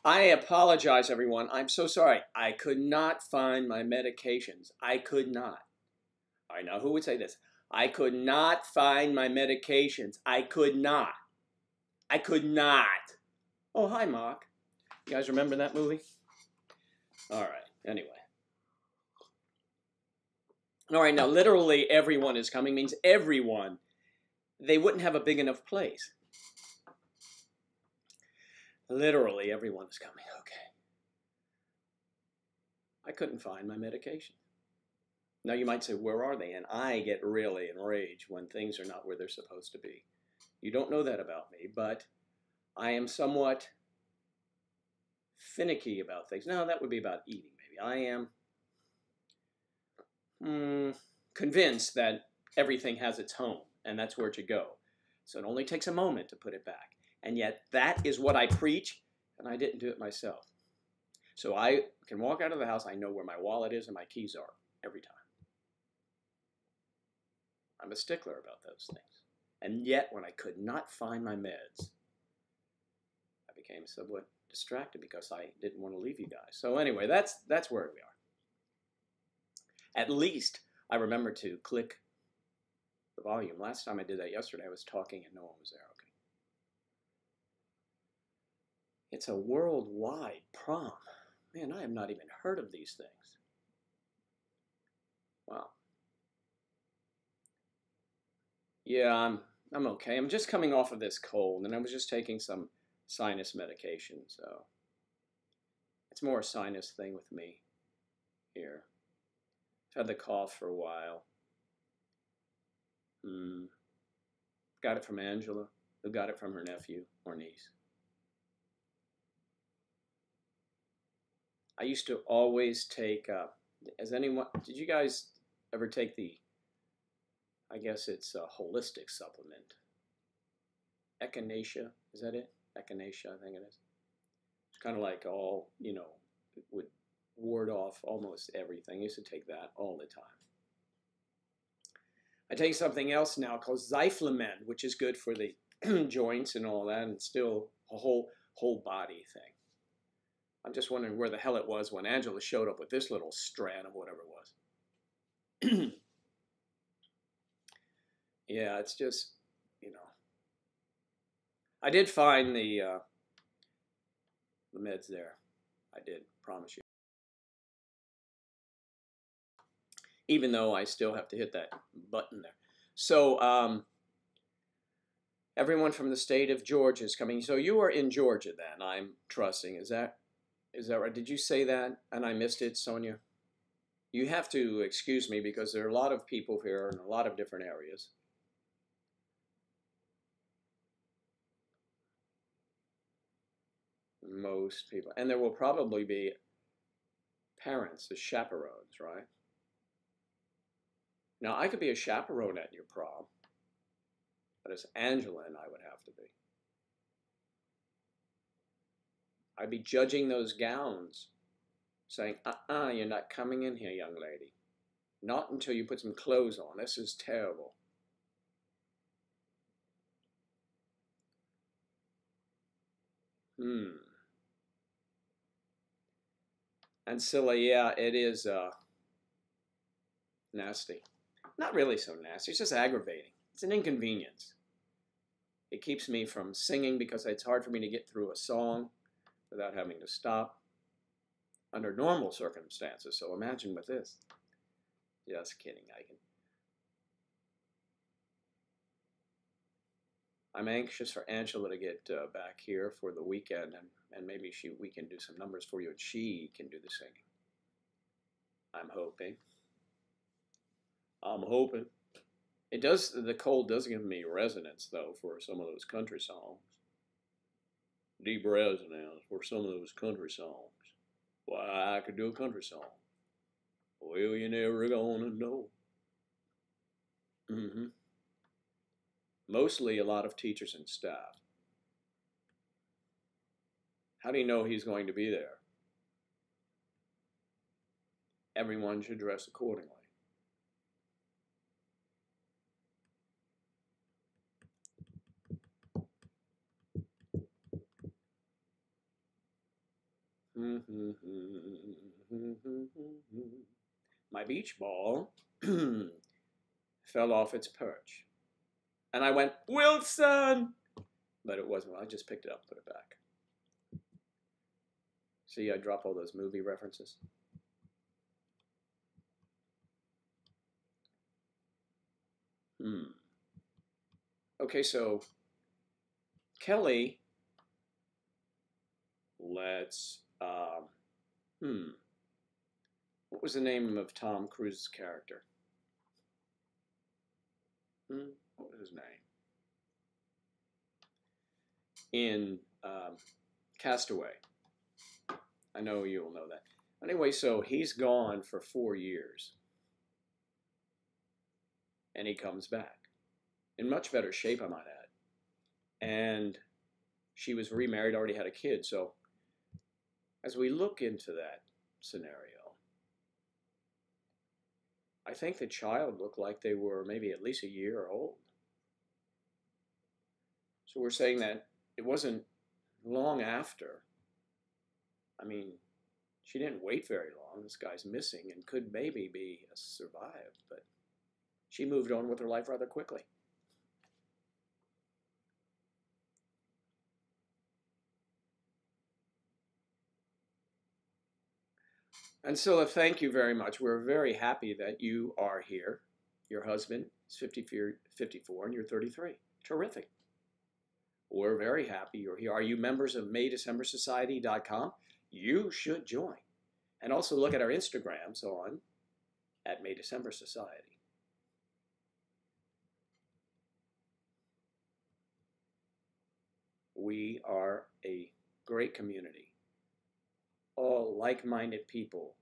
I apologize, everyone. I'm so sorry. I could not find my medications. I could not. I know who would say this. I could not find my medications. I could not. I could not. Oh, hi, Mark. You guys remember that movie? All right. Anyway. All right. Now, literally everyone is coming means everyone. They wouldn't have a big enough place. Literally everyone is coming. Okay. I couldn't find my medication. Now you might say, where are they? And I get really enraged when things are not where they're supposed to be. You don't know that about me, but I am somewhat finicky about things. No, that would be about eating, maybe. I am convinced that everything has its home, and that's where to go. So it only takes a moment to put it back. And yet that is what I preach, and I didn't do it myself. So I can walk out of the house, I know where my wallet is and my keys are every time. I'm a stickler about those things. And yet, when I could not find my meds, I became somewhat distracted because I didn't want to leave you guys. So anyway, that's where we are. At least I remember to click the volume. Last time I did that yesterday, I was talking and no one was there. Okay. It's a worldwide prom. Man, I have not even heard of these things. Wow. Yeah, I'm okay. I'm just coming off of this cold, and I was just taking some sinus medication, so it's more a sinus thing with me here. I've had the cough for a while. Got it from Angela, who got it from her nephew or niece. I used to always take, did you guys ever take I guess it's a holistic supplement. Echinacea, is that it? Echinacea, I think it is. It's kind of like all, it would ward off almost everything. I used to take that all the time. I take something else now called Zyflamen, which is good for the joints and all that, and still a whole body thing. I'm just wondering where the hell it was when Angela showed up with this little strand of whatever it was. Yeah, it's just, I did find the meds there. I did, promise you. Even though I still have to hit that button there. So, everyone from the state of Georgia is coming. So you are in Georgia then, I'm trusting. Is that right? Did you say that and I missed it, Sonia? You have to excuse me because there are a lot of people here in a lot of different areas. Most people. And there will probably be parents as chaperones, right? Now, I could be a chaperone at your prom, but as Angela and I would have to be. I'd be judging those gowns, saying, you're not coming in here, young lady. Not until you put some clothes on. This is terrible. And silly, yeah, it is nasty. Not really so nasty, it's just aggravating. It's an inconvenience. It keeps me from singing because it's hard for me to get through a song without having to stop under normal circumstances. So imagine with this. Just kidding, I'm anxious for Angela to get back here for the weekend, and maybe we can do some numbers for you, and she can do the singing. I'm hoping. The cold does give me resonance, though, for some of those country songs. Deep resonance for some of those country songs. Why, I could do a country song. Well, you're never gonna know. Mostly a lot of teachers and staff. How do you know he's going to be there? Everyone should dress accordingly. My beach ball fell off its perch. And I went, Wilson! But it wasn't. I just picked it up, put it back. See, I drop all those movie references. Okay, so Kelly, let's, what was the name of Tom Cruise's character? What was his name? In Castaway. I know you'll know that. Anyway, so he's gone for 4 years. And he comes back. In much better shape, I might add. And she was remarried, already had a kid. So as we look into that scenario, I think the child looked like they were maybe at least a year old. So we're saying that it wasn't long after. I mean, she didn't wait very long. This guy's missing and could maybe be survived, but she moved on with her life rather quickly. And Scylla, thank you very much. We're very happy that you are here. Your husband is 54 and you're 33. Terrific. We're very happy you're here. Are you members of MayDecemberSociety.com? You should join. And also look at our Instagrams on at MayDecemberSociety. We are a great community, all like-minded people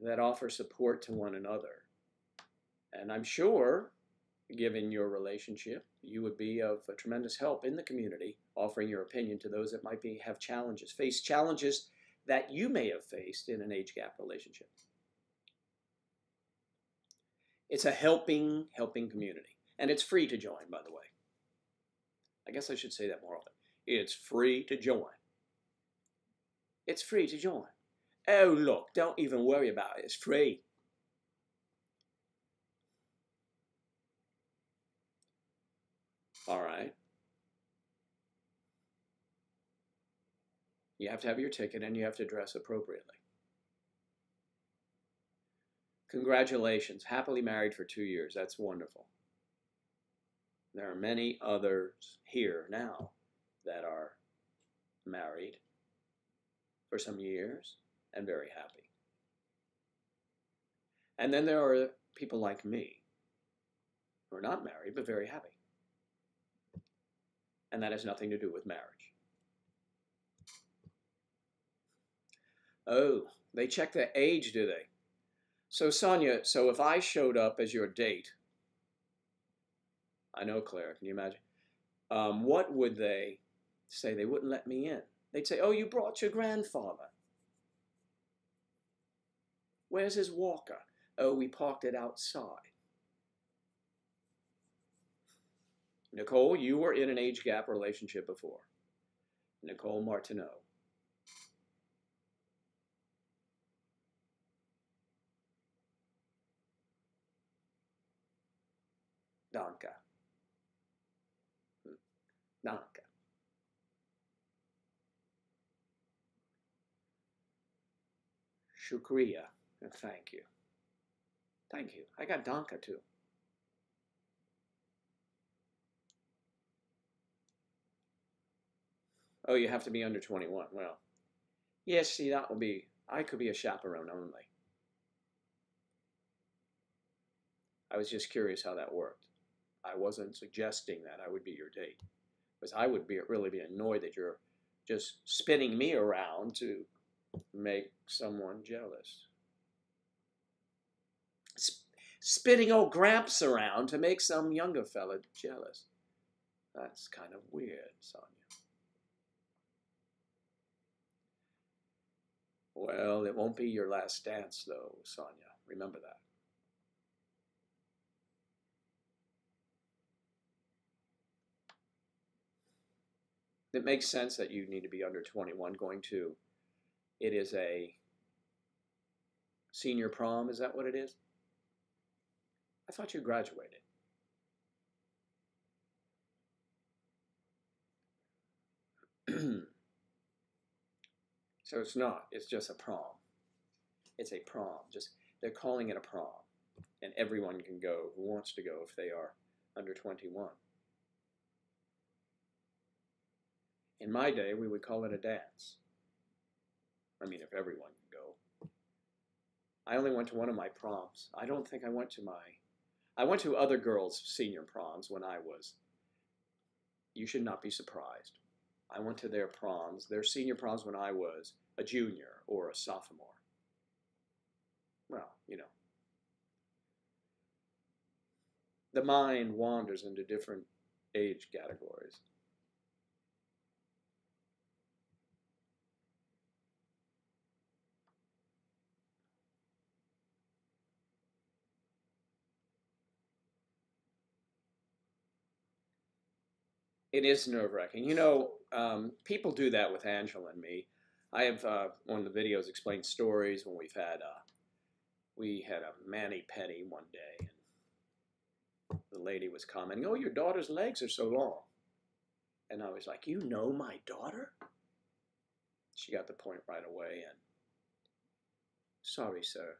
that offer support to one another. And I'm sure, given your relationship, you would be of a tremendous help in the community, offering your opinion to those that might have challenges, face challenges that you may have faced in an age gap relationship. It's a helping community. And it's free to join, by the way. I guess I should say that more often. It's free to join. It's free to join. Oh, look, don't even worry about it. It's free. All right. You have to have your ticket and you have to dress appropriately. Congratulations. Happily married for 2 years. That's wonderful. There are many others here now that are married for some years and very happy. And then there are people like me who are not married but very happy. And that has nothing to do with marriage. Oh, they check the age, do they? So Sonia, so if I showed up as your date, I know Claire, can you imagine? What would they say? They wouldn't let me in. They'd say, oh, you brought your grandfather. Where's his walker? Oh, we parked it outside. Nicole, you were in an age gap relationship before. Nicole Martineau. Danke. Danke. Shukriya. And thank you. Thank you. I got Danke too. Oh, you have to be under 21. Well, yes, see, that will be, I could be a chaperone only. I was just curious how that worked. I wasn't suggesting that I would be your date, because I would really be annoyed that you're just spinning me around to make someone jealous. Spinning old Gramps around to make some younger fella jealous. That's kind of weird, Sonia. Well, it won't be your last dance, though, Sonia. Remember that. It makes sense that you need to be under 21 going to It is a senior prom. Is that what it is? I thought you graduated. So it's not. It's just a prom. It's a prom. Just they're calling it a prom, and everyone can go who wants to go if they are under 21. In my day, we would call it a dance. I mean, if everyone can go. I only went to one of my proms. I don't think I went to I went to other girls' senior proms when I was. You should not be surprised. I went to their proms, their senior proms when I was a junior or a sophomore. Well, you know. The mind wanders into different age categories. It is nerve-wracking. You know, people do that with Angela and me. I have, one of the videos explained stories when we had a mani-pedi one day, and the lady was commenting, "Oh, your daughter's legs are so long." And I was like, "You know my daughter?" She got the point right away, and, "Sorry, sir."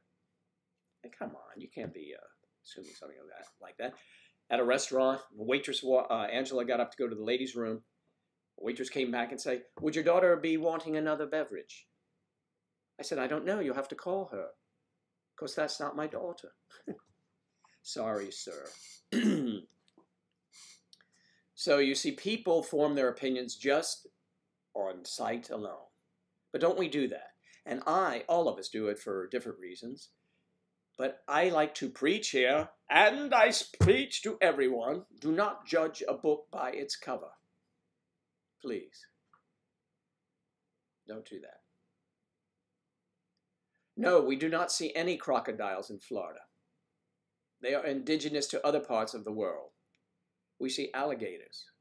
And come on, you can't be assuming something like that. At a restaurant, the waitress, Angela got up to go to the ladies' room. The waitress came back and said, "Would your daughter be wanting another beverage?" I said, "I don't know. You'll have to call her. Because that's not my daughter." Sorry, sir. So you see, people form their opinions just on sight alone. But don't we do that? And all of us do it for different reasons. But I like to preach here, and I preach to everyone, do not judge a book by its cover. Please. Don't do that. No, we do not see any crocodiles in Florida. They are indigenous to other parts of the world. We see alligators.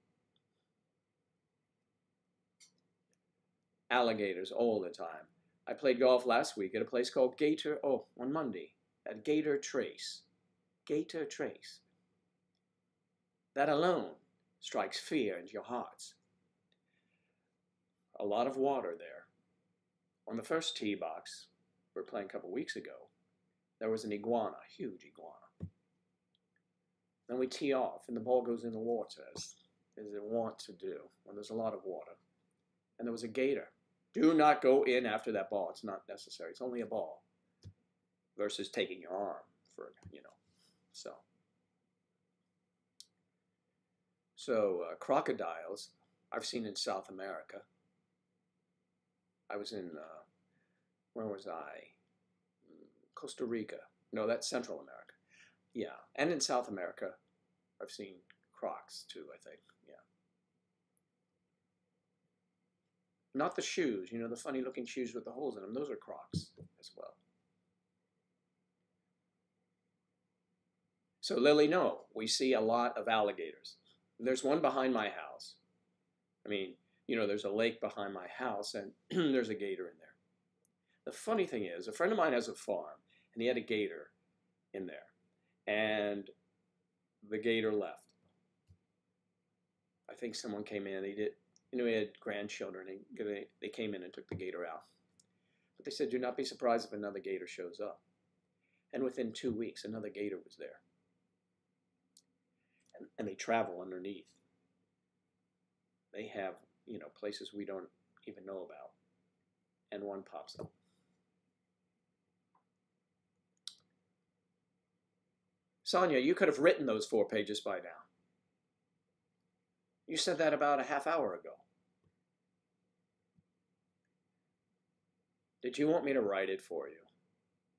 Alligators all the time. I played golf last week at a place called on Monday. At Gator Trace. Gator Trace. That alone strikes fear into your hearts. A lot of water there. On the first tee box, we were playing a couple weeks ago, there was an iguana, huge iguana. Then we tee off, and the ball goes in the water, as it wants to do when there's a lot of water. And there was a gator. Do not go in after that ball. It's not necessary. It's only a ball. Versus taking your arm for, So crocodiles, I've seen in South America. I was in, where was I? Costa Rica. No, that's Central America. Yeah, and in South America, I've seen crocs too, I think, yeah. Not the shoes, the funny looking shoes with the holes in them. Those are crocs as well. So Lily, no, we see a lot of alligators. There's one behind my house. I mean, there's a lake behind my house, and there's a gator in there. The funny thing is, a friend of mine has a farm, and he had a gator in there, and the gator left. I think someone came in. He had grandchildren. They came in and took the gator out. But they said, do not be surprised if another gator shows up. And within 2 weeks, another gator was there. And they travel underneath. They have, places we don't even know about. And one pops up. Sonia, you could have written those 4 pages by now. You said that about a half hour ago. Did you want me to write it for you?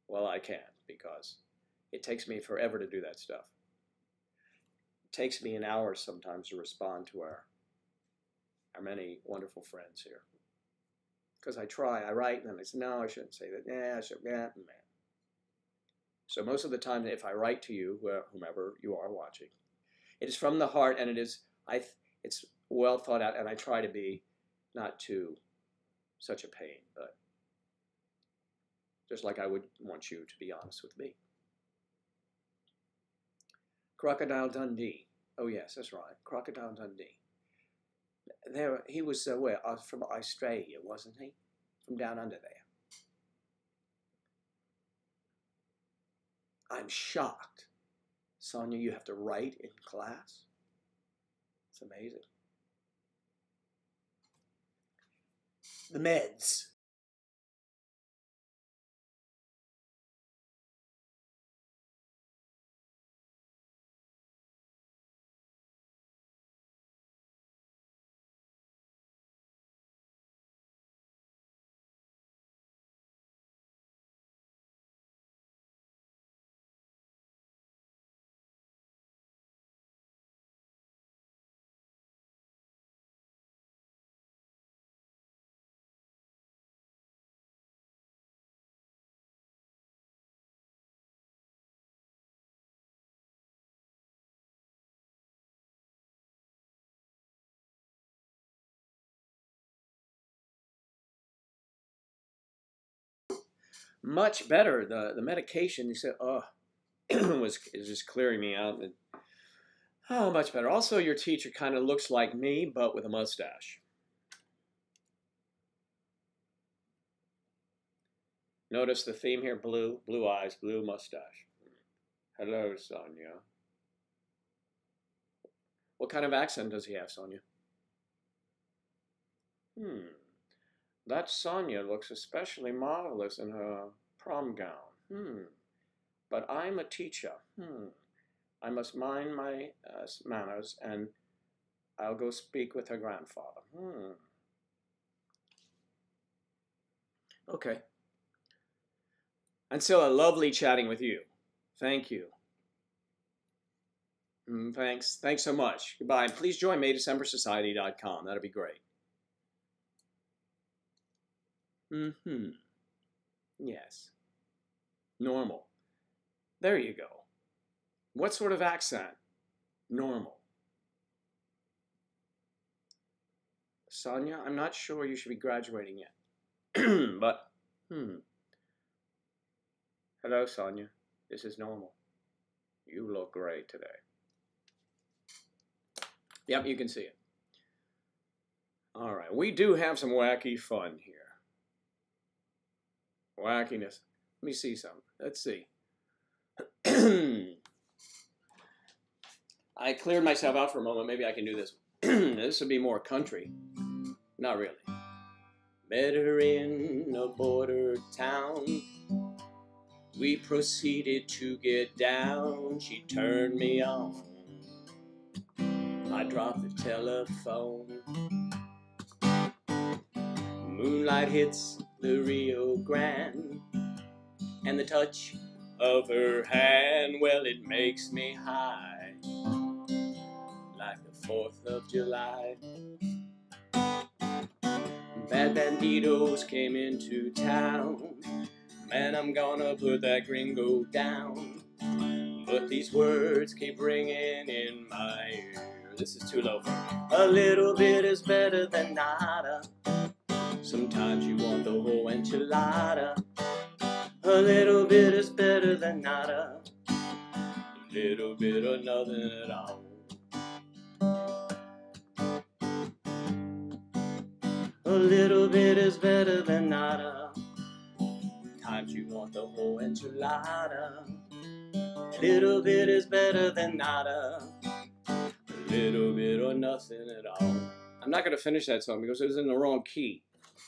Well, I can't, because it takes me forever to do that stuff. It takes me an hour sometimes to respond to our many wonderful friends here. Because I write, and then I say, no, I shouldn't say that. Yeah, I should, yeah, man. So most of the time, if I write to you, whomever you are watching, it is from the heart, and it's well thought out, and I try to be not too such a pain, but just like I would want you to be honest with me. Crocodile Dundee. Oh yes, that's right, Crocodile Dundee. There, he was where? From Australia, wasn't he? From down under there. I'm shocked. Sonia, you have to write in class? It's amazing. The meds. Much better. The medication, he said, oh, is just clearing me out. And, oh, much better. Also, your teacher kind of looks like me, but with a mustache. Notice the theme here, blue eyes, blue mustache. Hello, Sonia. What kind of accent does he have, Sonia? That Sonia looks especially marvelous in her prom gown. But I'm a teacher. I must mind my manners, and I'll go speak with her grandfather. Okay. And still a lovely chatting with you. Thank you. Thanks so much. Goodbye. And please join MayDecemberSociety.com. That'd be great. Yes. Normal. There you go. What sort of accent? Normal. Sonia, I'm not sure you should be graduating yet. But, Hello, Sonia. This is normal. You look great today. Yep, you can see it. All right, we do have some wacky fun here. Wackiness. Let me see some. Let's see. I cleared myself out for a moment. Maybe I can do this. This would be more country. Not really. Met her in a border town. We proceeded to get down. She turned me on. I dropped the telephone. Moonlight hits the Rio Grande, and the touch of her hand, well, it makes me high, like the 4th of July. Bad banditos came into town. Man, I'm gonna put that gringo down. But these words keep ringing in my ear. This is too low for me. A little bit is better than nada. Sometimes you want the whole enchilada. A little bit is better than nada. A little bit of nothing at all. A little bit is better than nada. Sometimes you want the whole enchilada. A little bit is better than nada. A little bit or nothing at all. I'm not going to finish that song because it was in the wrong key.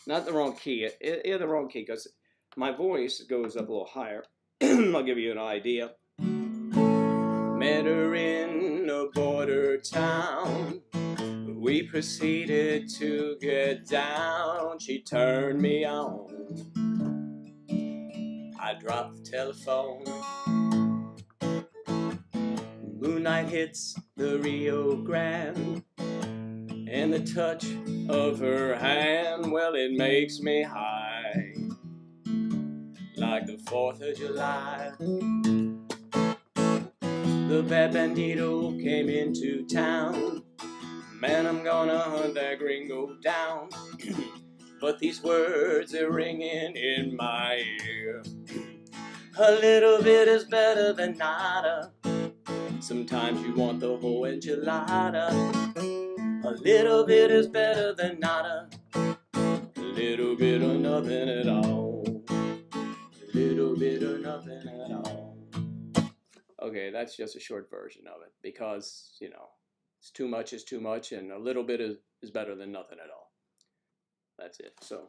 Not the wrong key. Yeah, the wrong key because my voice goes up a little higher. I'll give you an idea. Met her in a border town. We proceeded to get down. She turned me on. I dropped the telephone. Moonlight hits the Rio Grande, and the touch of her hand, well, it makes me high, like the 4th of July. The bad bandito came into town. Man, I'm gonna hunt that gringo down. but these words are ringing in my ear. A little bit is better than nada. Sometimes you want the whole enchilada. A little bit is better than nada. A little bit of nothing at all. A little bit of nothing at all. Okay, that's just a short version of it because, you know, it's too much is too much, and a little bit is better than nothing at all. That's it. So.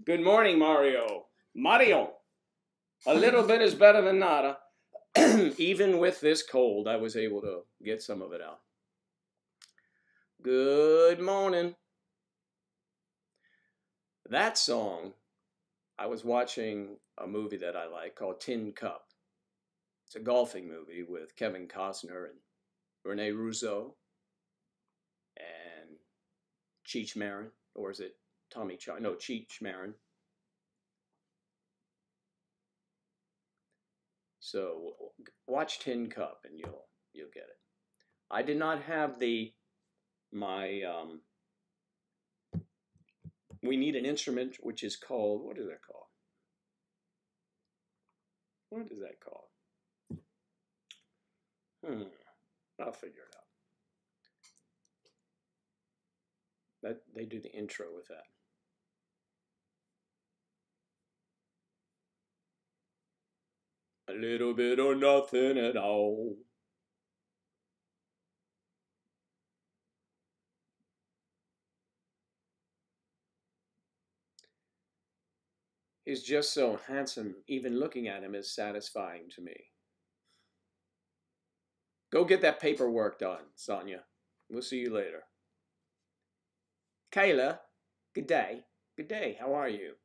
Good morning, Mario. Mario. A little bit is better than nada. Even with this cold, I was able to get some of it out. Good morning. That song, I was watching a movie that I like called Tin Cup. It's a golfing movie with Kevin Costner and Rene Russo and Cheech Marin, or is it Tommy Chong? No, Cheech Marin. So watch Tin Cup and you'll get it. I did not have we need an instrument which is called, what is that called? What is that called? I'll figure it out. That they do the intro with that. A little bit or nothing at all. He's just so handsome, even looking at him is satisfying to me. Go get that paperwork done, Sonia. We'll see you later. Kayla, good day. Good day, how are you?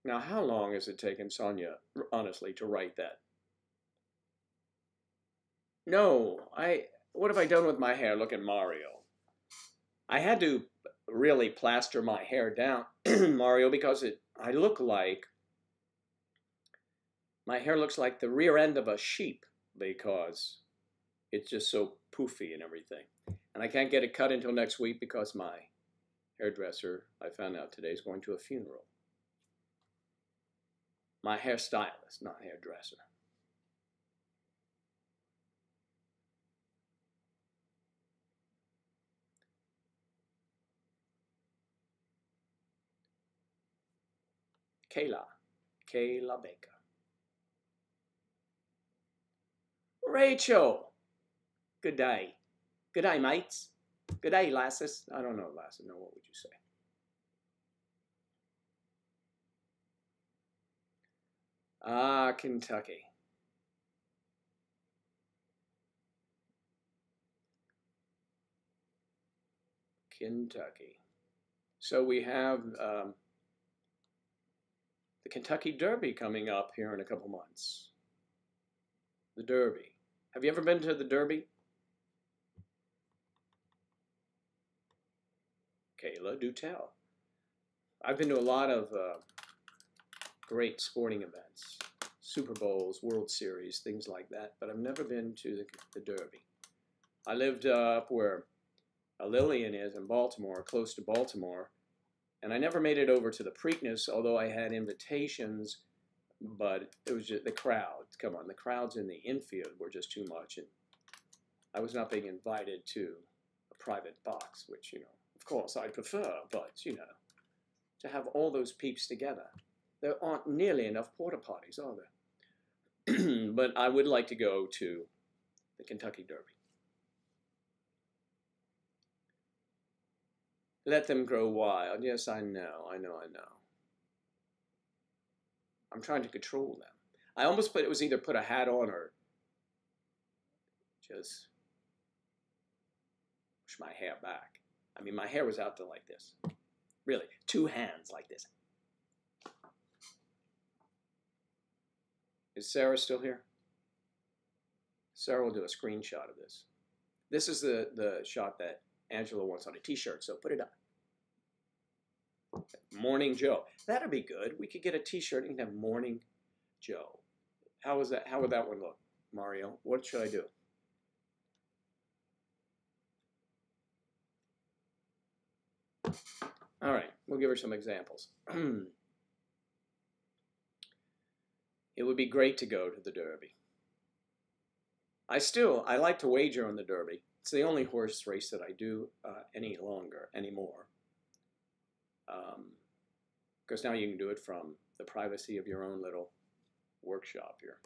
Now, how long has it taken Sonia, honestly, to write that? No, what have I done with my hair? Look at Mario. I had to really plaster my hair down, Mario, because I look like, my hair looks like the rear end of a sheep because it's just so poofy and everything. And I can't get it cut until next week because my hairdresser, I found out today, is going to a funeral. My hairstylist, not hairdresser. Kayla Baker. Rachel, good day. Good day, mates. Good day, lasses. I don't know, lasses. No, what would you say? Ah, Kentucky. Kentucky. So we have the Kentucky Derby coming up here in a couple months. The Derby. Have you ever been to the Derby? Kayla, do tell. I've been to a lot of great sporting events, Super Bowls, World Series, things like that, but I've never been to the Derby. I lived up where Lillian is in Baltimore, close to Baltimore, and I never made it over to the Preakness, although I had invitations, but it was just the crowds. Come on, the crowds in the infield were just too much, and I was not being invited to a private box, which, you know, of course I prefer, but, you know, to have all those peeps together. There aren't nearly enough porta potties, are there? But I would like to go to the Kentucky Derby. Let them grow wild. Yes, I know. I'm trying to control them. I almost it was either put a hat on or just push my hair back. I mean, my hair was out to like this. Really, 2 hands like this. Is Sarah still here? Sarah will do a screenshot of this. This is the shot that Angela wants on a t-shirt, so put it up. Morning Joe. That'd be good. We could get a t-shirt and have Morning Joe. How was that? How would that one look, Mario? What should I do? All right, we'll give her some examples. It would be great to go to the Derby. I like to wager on the Derby. It's the only horse race that I do anymore. Because now you can do it from the privacy of your own little workshop here.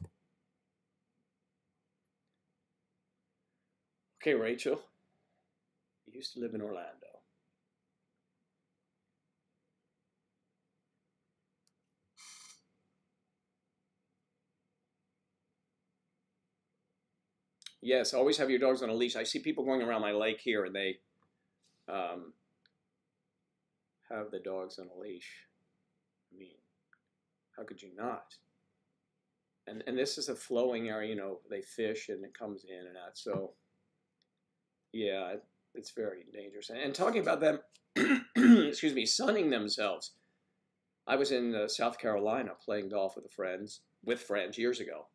Okay, Rachel, you used to live in Orlando. Yes, always have your dogs on a leash. I see people going around my lake here and they have the dogs on a leash. I mean, how could you not? And this is a flowing area, you know, they fish and it comes in and out. So, yeah, it's very dangerous. And talking about them, excuse me, sunning themselves. I was in South Carolina playing golf with friends years ago.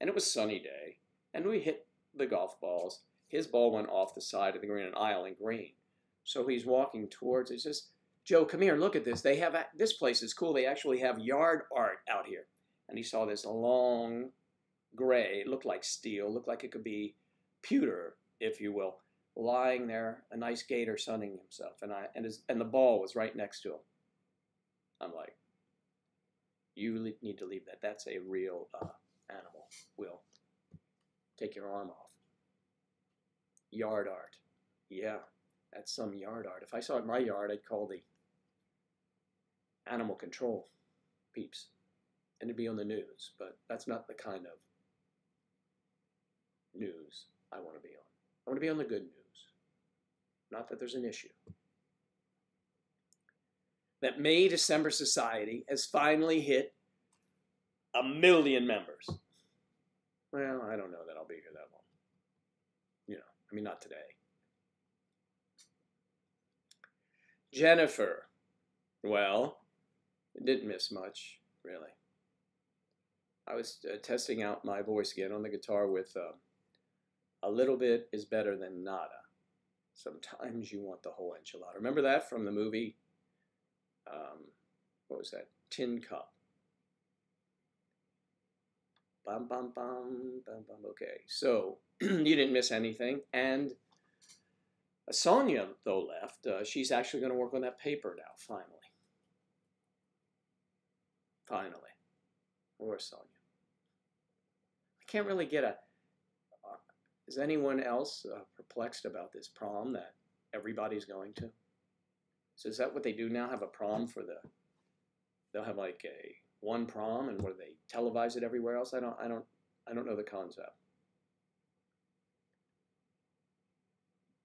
And it was a sunny day. And we hit the golf balls. His ball went off the side of the green, an island green. So he's walking towards it. He says, Joe, come here, look at this. This place is cool. They actually have yard art out here. And he saw this long gray, it looked like steel, looked like it could be pewter, if you will, lying there, a nice gator sunning himself. And the ball was right next to him. I'm like, you need to leave that. That's a real animal. Will take your arm off. Yard art. Yeah, that's some yard art. If I saw it in my yard, I'd call the animal control peeps. And it'd be on the news, but that's not the kind of news I want to be on. I want to be on the good news. Not that there's an issue. That May-December Society has finally hit 1 million members. Well, I don't know that I'll be here that long. You know, I mean, not today. Jennifer. Well, didn't miss much, really. I was testing out my voice again on the guitar with a little bit is better than nada. Sometimes you want the whole enchilada. Remember that from the movie, what was that? Tin Cup. Bum, bum, bum, bum, bum. Okay, so you didn't miss anything. And Sonia, though, left. She's actually going to work on that paper now, finally. Finally. Where's Sonia? I can't really get a... is anyone else perplexed about this prom that everybody's going to? So is that what they do now? Have a prom for the... They'll have like a one prom, and what do they televise it everywhere else? I don't know the concept.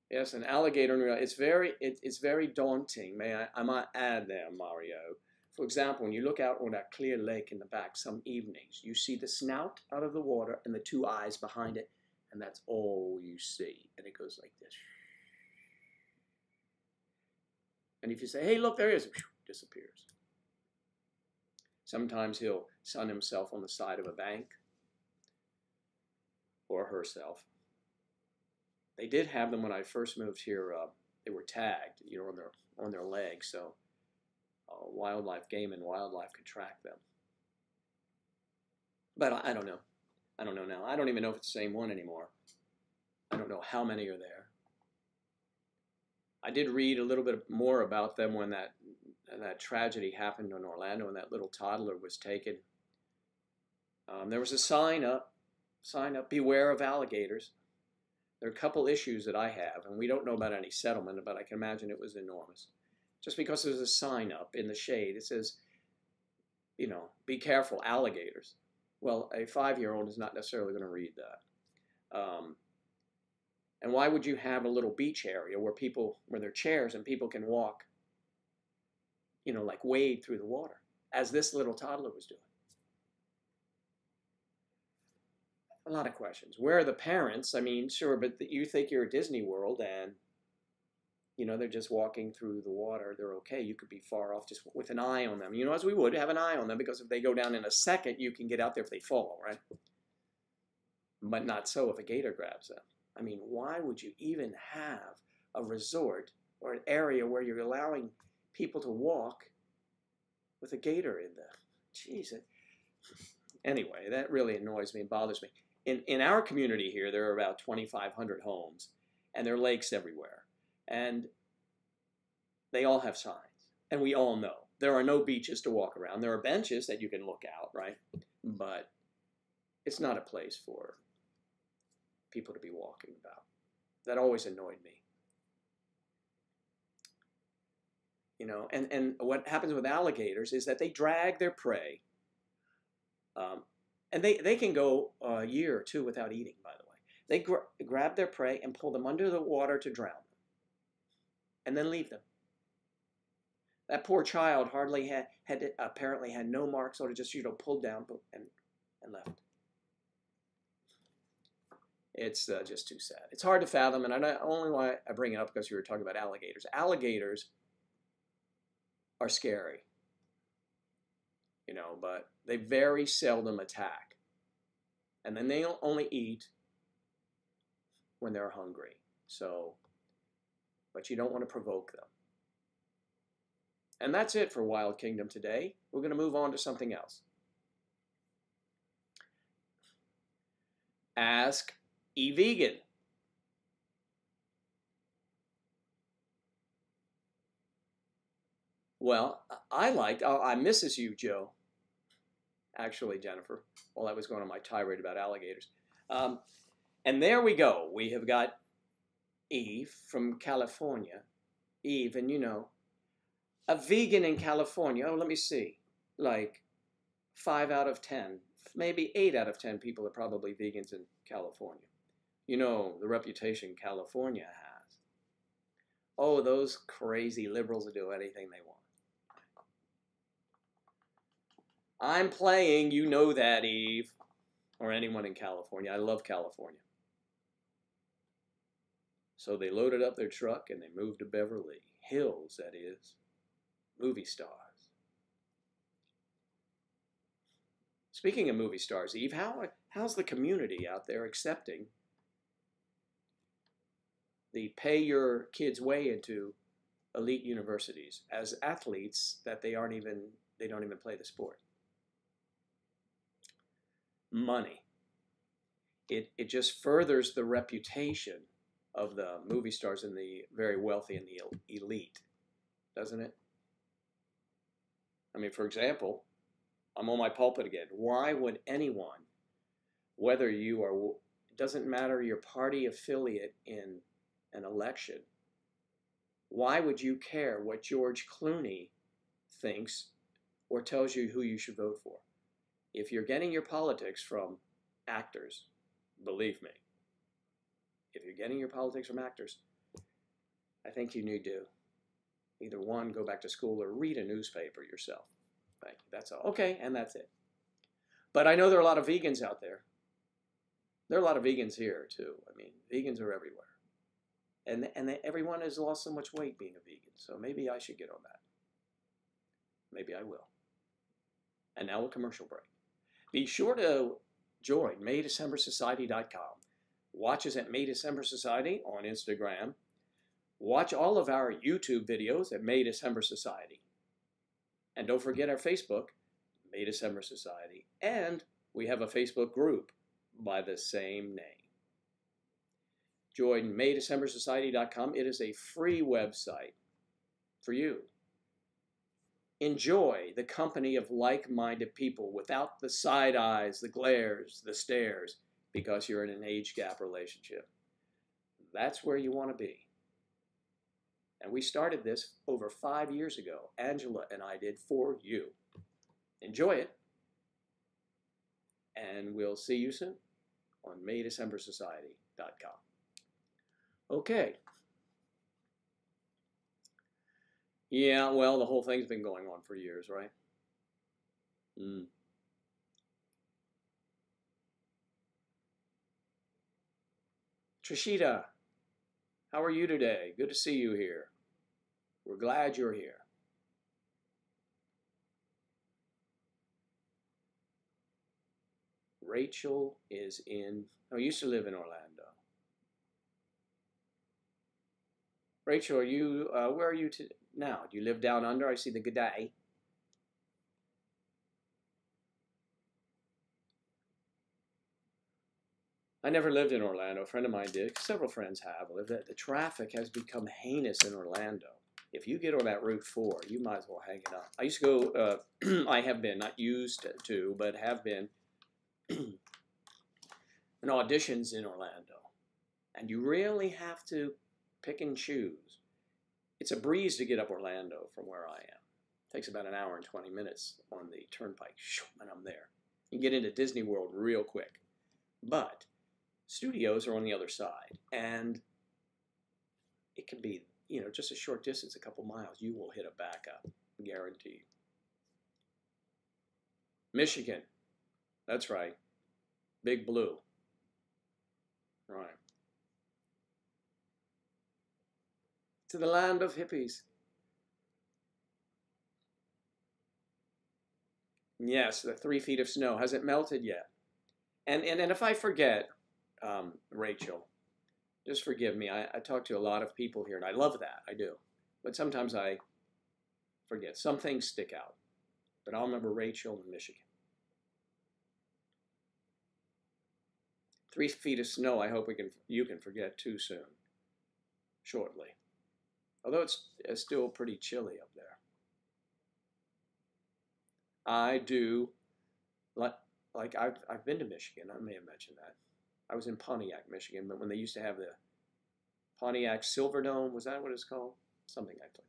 Yes, an alligator. It's very daunting. I might add there, Mario. For example, when you look out on that clear lake in the back some evenings, you see the snout out of the water and the two eyes behind it, and that's all you see. And it goes like this. And if you say, hey, look, there he is, disappears. Sometimes he'll sun himself on the side of a bank or herself. They did have them when I first moved here. They were tagged, you know, on their legs, so wildlife, game and wildlife could track them. But I don't know. I don't know now. I don't even know if it's the same one anymore. I don't know how many are there. I did read a little bit more about them when that tragedy happened in Orlando and that little toddler was taken. There was a sign up, beware of alligators. There are a couple issues that I have, and we don't know about any settlement, but I can imagine it was enormous. Just because there's a sign up in the shade, it says, you know, be careful, alligators. Well, a 5-year-old is not necessarily going to read that. And why would you have a little beach area where there are chairs and people can walk, you know, like wade through the water, as this little toddler was doing? A lot of questions. Where are the parents? I mean, sure, but you think you're at Disney World and You know, they're just walking through the water. They're okay. You could be far off just with an eye on them. You know, as we would have an eye on them, because if they go down in a second, you can get out there if they fall, right? But not so if a gator grabs them. I mean, why would you even have a resort or an area where you're allowing people to walk with a gator in them? Jeez. Anyway, that really annoys me and bothers me. In our community here, there are about 2,500 homes, and there are lakes everywhere. And they all have signs, and we all know there are no beaches to walk around. There are benches that you can look out, right? But it's not a place for people to be walking about. That always annoyed me. You know, and what happens with alligators is that they drag their prey, and they can go a year or two without eating, by the way. They grab their prey and pull them under the water to drown them, and then leave them. That poor child hardly apparently had no marks, sort of just, you know, pulled down and left. It's just too sad. It's hard to fathom, and only why I bring it up because you were talking about alligators. Alligators are scary, you know, but they very seldom attack. And then they'll only eat when they're hungry. So, but you don't want to provoke them. And that's it for Wild Kingdom today. We're going to move on to something else. Ask a Vegan. Well, I misses you, Joe. Actually, Jennifer, while I was going on my tirade about alligators. And there we go. We have got Eve from California. Eve, and you know, a vegan in California, oh, let me see, like 5 out of 10, maybe 8 out of 10 people are probably vegans in California. You know, the reputation California has. Oh, those crazy liberals will do anything they want. I'm playing, you know that, Eve, or anyone in California. I love California. So they loaded up their truck and they moved to Beverly Hills, that is. Movie stars. Speaking of movie stars, Eve, how's the community out there accepting the pay your kids way into elite universities as athletes that they don't even play the sport? Money. It just furthers the reputation of the movie stars and the very wealthy and the elite, doesn't it? I mean, for example, I'm on my pulpit again. Why would anyone, whether you are, it doesn't matter your party affiliate in an election, why would you care what George Clooney thinks or tells you who you should vote for? If you're getting your politics from actors, believe me, if you're getting your politics from actors, I think you need to either one, go back to school or read a newspaper yourself. Thank you. That's all. Okay, and that's it. But I know there are a lot of vegans out there. There are a lot of vegans here too. I mean, vegans are everywhere. And everyone has lost so much weight being a vegan. So maybe I should get on that. Maybe I will. And now a commercial break. Be sure to join MayDecemberSociety.com. Watch us at May December Society on Instagram. Watch all of our YouTube videos at May December Society. And don't forget our Facebook, May December Society. And we have a Facebook group by the same name. Join MayDecemberSociety.com. It is a free website for you. Enjoy the company of like-minded people without the side eyes, the glares, the stares, because you're in an age gap relationship. That's where you want to be. And we started this over 5 years ago. Angela and I did for you. Enjoy it. And we'll see you soon on MayDecemberSociety.com. Okay. Yeah, well, the whole thing's been going on for years, right? Trishita, How are you today? Good to see you here. We're glad you're here. Rachel is in, oh, used to live in Orlando. Rachel, are you, where are you now? Do you live down under? I see the G'day. I never lived in Orlando. A friend of mine did. Several friends have. The traffic has become heinous in Orlando. If you get on that Route 4, you might as well hang it up. I used to go, I have been, not used to, but have been in auditions in Orlando. And you really have to pick and choose. It's a breeze to get up Orlando from where I am. It takes about an hour and 20 minutes on the turnpike, and I'm there. You can get into Disney World real quick. But studios are on the other side, and it can be, you know, just a short distance, a couple miles, you will hit a backup, guaranteed. Michigan, that's right, Big Blue, right. To the land of hippies. Yes, the 3 feet of snow. Has it melted yet? And if I forget, Rachel, just forgive me. I talk to a lot of people here, and I love that. I do. But sometimes I forget. Some things stick out. But I'll remember Rachel in Michigan. 3 feet of snow, I hope you can forget too soon. Shortly. Although it's still pretty chilly up there. I do, like I've been to Michigan. I may have mentioned that. I was in Pontiac, Michigan, but when they used to have the Pontiac Silverdome, was that what it's called? Something like that.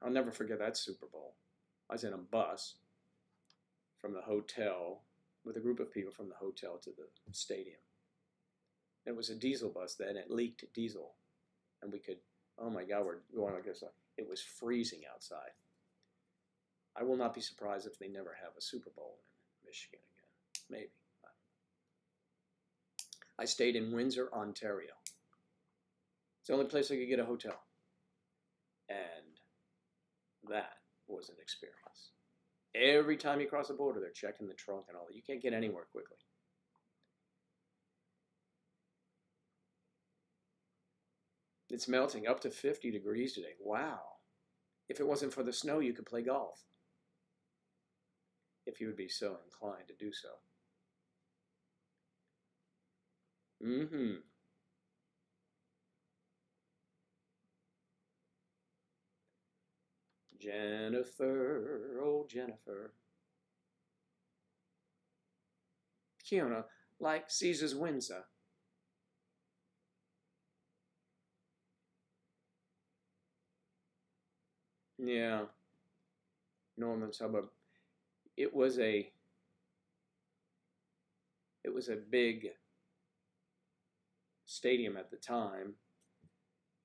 I'll never forget that Super Bowl. I was in a bus from the hotel with a group of people from the hotel to the stadium. It was a diesel bus then. It leaked diesel. And we could, oh my God, we're going like this. It was freezing outside. I will not be surprised if they never have a Super Bowl in Michigan again. Maybe. I stayed in Windsor, Ontario. It's the only place I could get a hotel. And that was an experience. Every time you cross the border, they're checking the trunk and all that. You can't get anywhere quickly. It's melting up to 50 degrees today. Wow. If it wasn't for the snow, you could play golf. If you would be so inclined to do so. Jennifer, oh Jennifer. Kiona, like Caesar's Windsor. Yeah. Northern suburb. It was a big stadium at the time,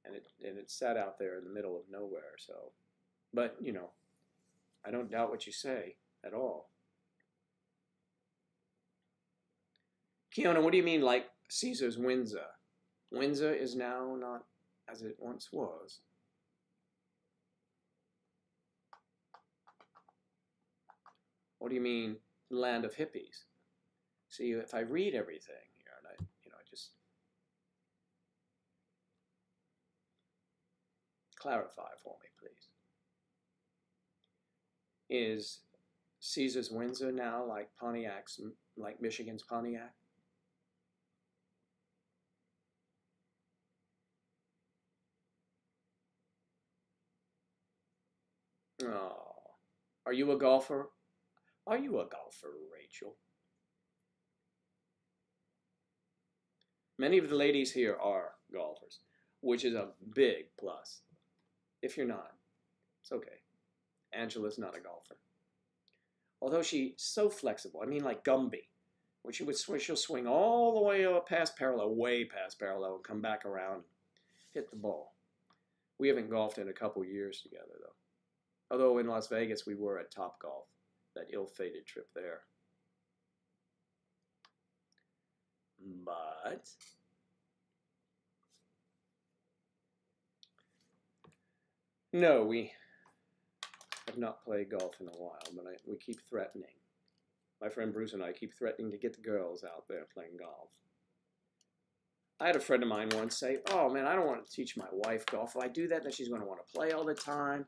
and it sat out there in the middle of nowhere. So, but you know, I don't doubt what you say at all. Kiona, what do you mean like Caesar's Windsor? Windsor is now not as it once was. What do you mean, land of hippies? See, if I read everything here, and I just clarify for me, please. Is Caesar's Windsor now like Pontiac's, like Michigan's Pontiac? Oh, are you a golfer? Are you a golfer, Rachel? Many of the ladies here are golfers, which is a big plus. If you're not, it's okay. Angela's not a golfer. Although she's so flexible. I mean, like Gumby, where she'll swing all the way past parallel, way past parallel, and come back around, hit the ball. We haven't golfed in a couple years together, though. Although in Las Vegas, we were at Top Golf, that ill-fated trip there. But No, we have not played golf in a while, but we keep threatening. My friend Bruce and I keep threatening to get the girls out there playing golf. I had a friend of mine once say, "Oh man, I don't want to teach my wife golf. If I do that, then she's going to want to play all the time."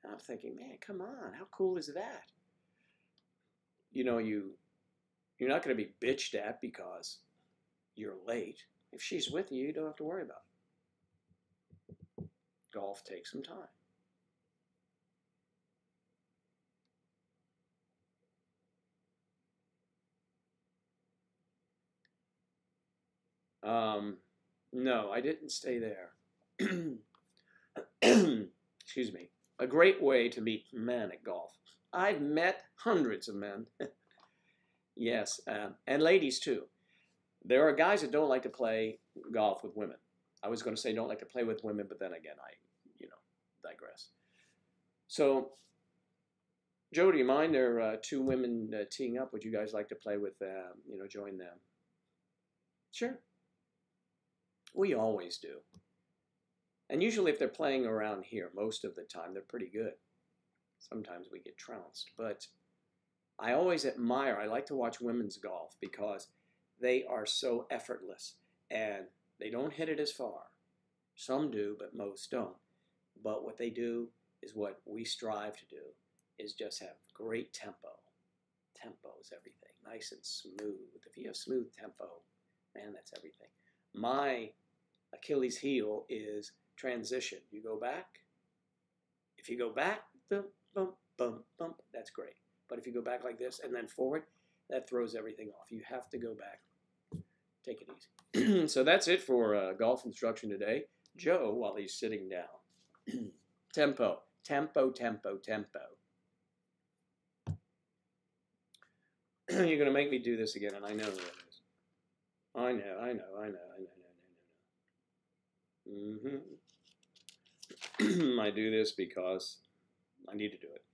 And I'm thinking, man, come on, how cool is that? You know, you're not going to be bitched at because you're late. If she's with you, you don't have to worry about it. Golf takes some time. No, I didn't stay there. Excuse me. A great way to meet men at golf. I've met hundreds of men. Yes, and ladies too. There are guys that don't like to play golf with women. I was going to say don't like to play with women, but then again, I digress. So, Joe, do you mind? There are two women teeing up. Would you guys like to play with them? Join them? Sure. We always do. And usually if they're playing around here, most of the time, they're pretty good. Sometimes we get trounced. But I always admire, I like to watch women's golf because they are so effortless. And they don't hit it as far. Some do, but most don't. But what they do is what we strive to do, is just have great tempo. Tempo is everything. Nice and smooth. If you have smooth tempo, man, that's everything. My Achilles heel is transition. You go back. If you go back, bump, bump, bump, bump, that's great. But if you go back like this and then forward, that throws everything off. You have to go back. Take it easy. So that's it for golf instruction today. Joe, while he's sitting down. Tempo, tempo, tempo, tempo. You're going to make me do this again, and I know what it is. I know. I do this because I need to do it.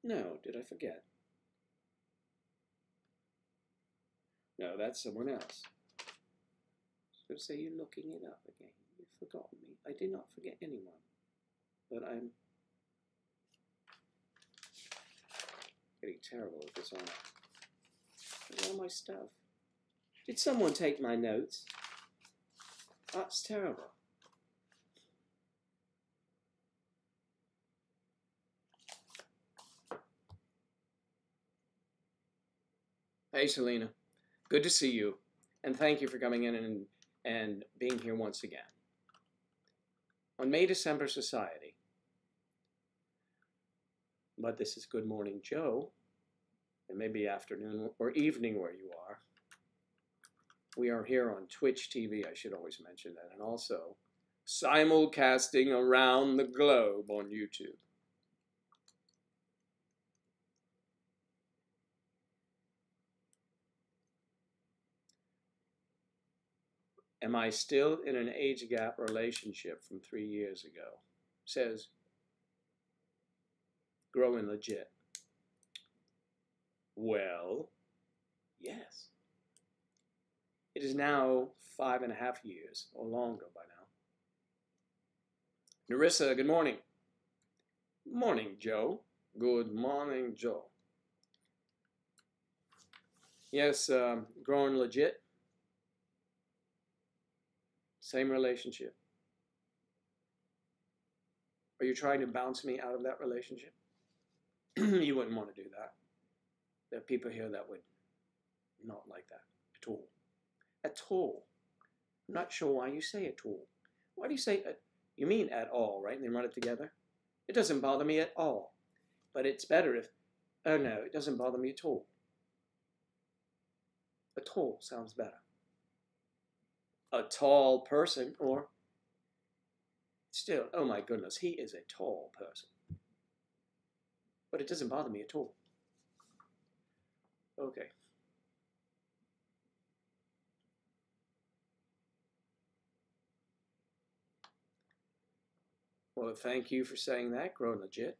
No, did I forget? No, that's someone else. I was going to say you're looking it up again. You've forgotten me. I did not forget anyone. But I'm getting terrible at this, aren't I? Where's all my stuff? Did someone take my notes? That's terrible. Hey, Selena. Good to see you. And thank you for coming in and being here once again. On May December Society. But this is Good Morning Joe. It may be afternoon or evening where you are. We are here on Twitch TV, I should always mention that, and also simulcasting around the globe on YouTube. Am I still in an age gap relationship from 3 years ago? Says, Growing Legit. Well, yes. It is now 5.5 years, or longer by now. Narissa, good morning. Morning, Joe. Good morning, Joe. Yes, Growing Legit. Same relationship. Are you trying to bounce me out of that relationship? You wouldn't want to do that. There are people here that would not like that at all. At all. I'm not sure why you say at all. Why do you say, you mean at all, right? And then run it together? It doesn't bother me at all. But it's better if, oh no, it doesn't bother me at all. At all sounds better. A tall person, or still, oh my goodness, he is a tall person. But it doesn't bother me at all. Okay. Well, thank you for saying that, Growing Legit.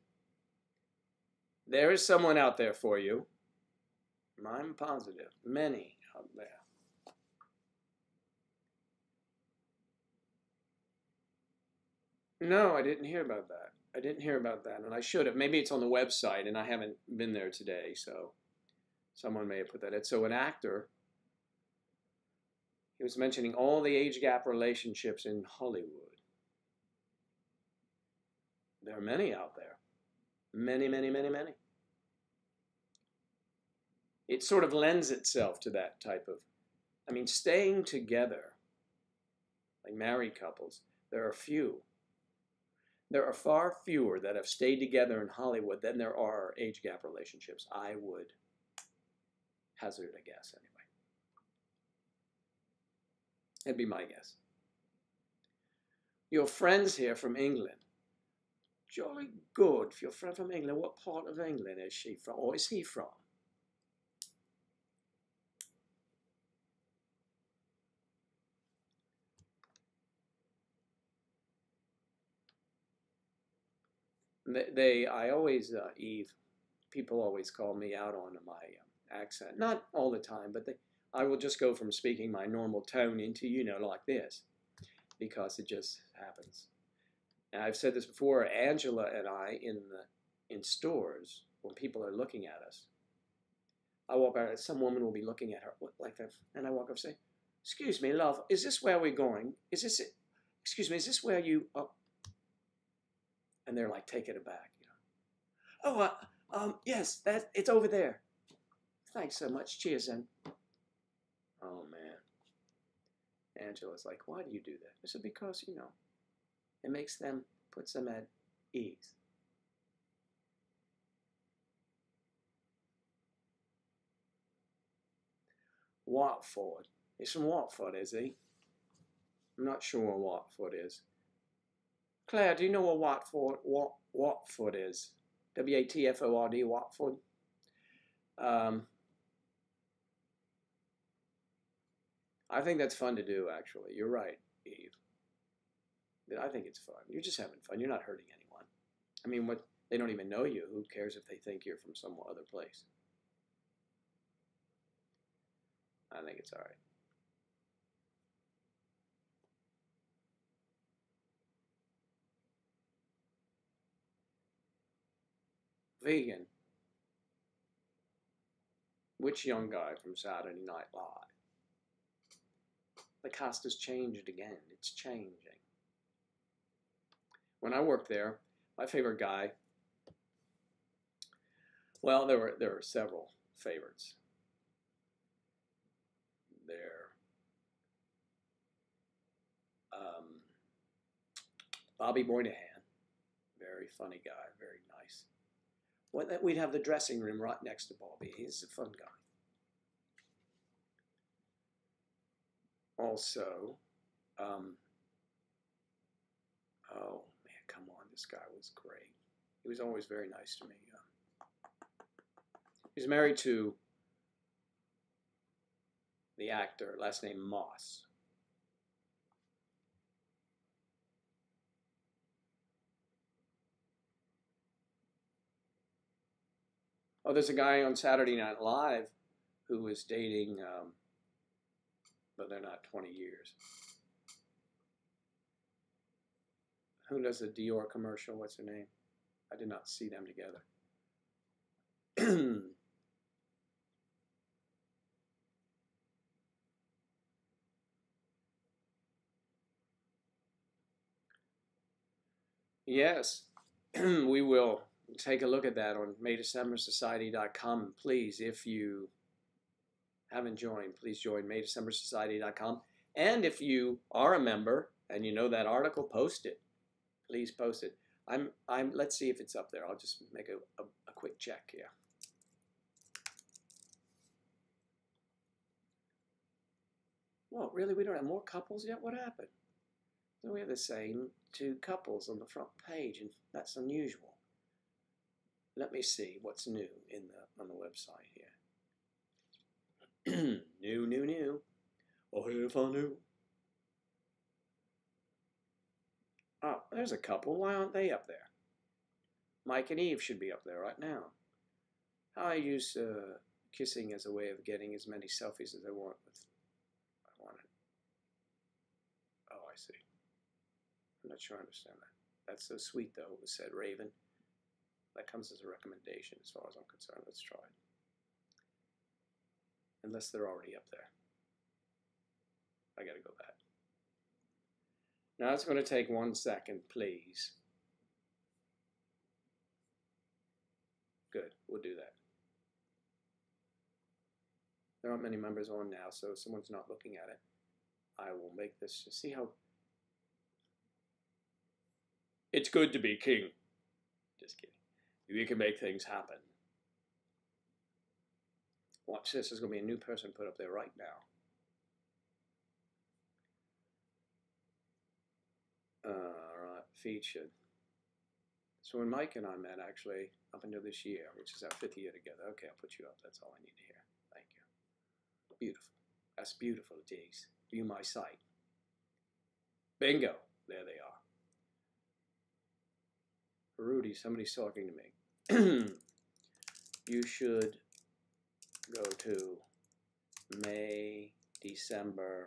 There is someone out there for you. I'm positive. Many out there. No, I didn't hear about that. I didn't hear about that, and I should have. Maybe it's on the website, and I haven't been there today, so someone may have put that in. So an actor, he was mentioning all the age gap relationships in Hollywood. There are many out there. Many, many, many, many. It sort of lends itself to that type of, I mean, staying together, like married couples, there are few. There are far fewer that have stayed together in Hollywood than there are age gap relationships. I would hazard a guess anyway. That'd be my guess. Your friend's here from England. Jolly good. If your friend from England, what part of England is she from? Or is he from? I always, Eve, people always call me out on my accent. Not all the time, but I will just go from speaking my normal tone into, like this, because it just happens. And I've said this before, Angela and I in stores, when people are looking at us, I walk out and some woman will be looking at her like that, and I walk up and say, "Excuse me, love, is this where we're going? Is this it? Excuse me, is this where you are?" And they're like taken aback, Oh, yes, it's over there. Thanks so much. Cheers, then. Oh, man. Angela's like, why do you do that? I said, because, it makes them, puts them at ease. Watford. He's from Watford, is he? I'm not sure where Watford is. Claire, do you know where Watford is? W-A-T-F-O-R-D, Watford. I think that's fun to do, actually. You're right, Eve. I think it's fun. You're just having fun. You're not hurting anyone. I mean, they don't even know you. Who cares if they think you're from some other place? I think it's all right. Vegan. Which young guy from Saturday Night Live? The cast has changed again. It's changing. When I worked there, my favorite guy, well, there were several favorites. Bobby Moynihan, very funny guy, very nice. We'd have the dressing room right next to Bobby. He's a fun guy. Also, oh man, come on, this guy was great. He was always very nice to me. He's married to the actor, last name Moss. Oh, there's a guy on Saturday Night Live who was dating, but they're not 20 years. Who does the Dior commercial? What's her name? I did not see them together. Yes, we will take a look at that on maydecembersociety.com. Please, if you haven't joined, please join maydecembersociety.com. And if you are a member and you know that article, post it. Please post it. Let's see if it's up there. I'll just make a quick check here. Well, really, we don't have more couples yet? What happened? So we have the same two couples on the front page, and that's unusual. Let me see what's new on the website here. New. Oh, if I knew. Oh, there's a couple. Why aren't they up there? Mike and Eve should be up there right now. I use kissing as a way of getting as many selfies as I want with. I want it. Oh, I see. I'm not sure I understand that. That's so sweet, though, said Raven. That comes as a recommendation as far as I'm concerned. Let's try it. Unless they're already up there. I gotta go back. Now it's going to take 1 second, please. Good, we'll do that. There aren't many members on now, so if someone's not looking at it, I will make this. See how... It's good to be king. Just kidding. We can make things happen. Watch this. There's going to be a new person put up there right now. Alright, featured. So when Mike and I met, actually, up until this year, which is our 5th year together. Okay, I'll put you up. That's all I need to hear. Thank you. Beautiful. That's beautiful, geez. View my site. Bingo. There they are. Rudy, somebody's talking to me. You should go to maydecember.live.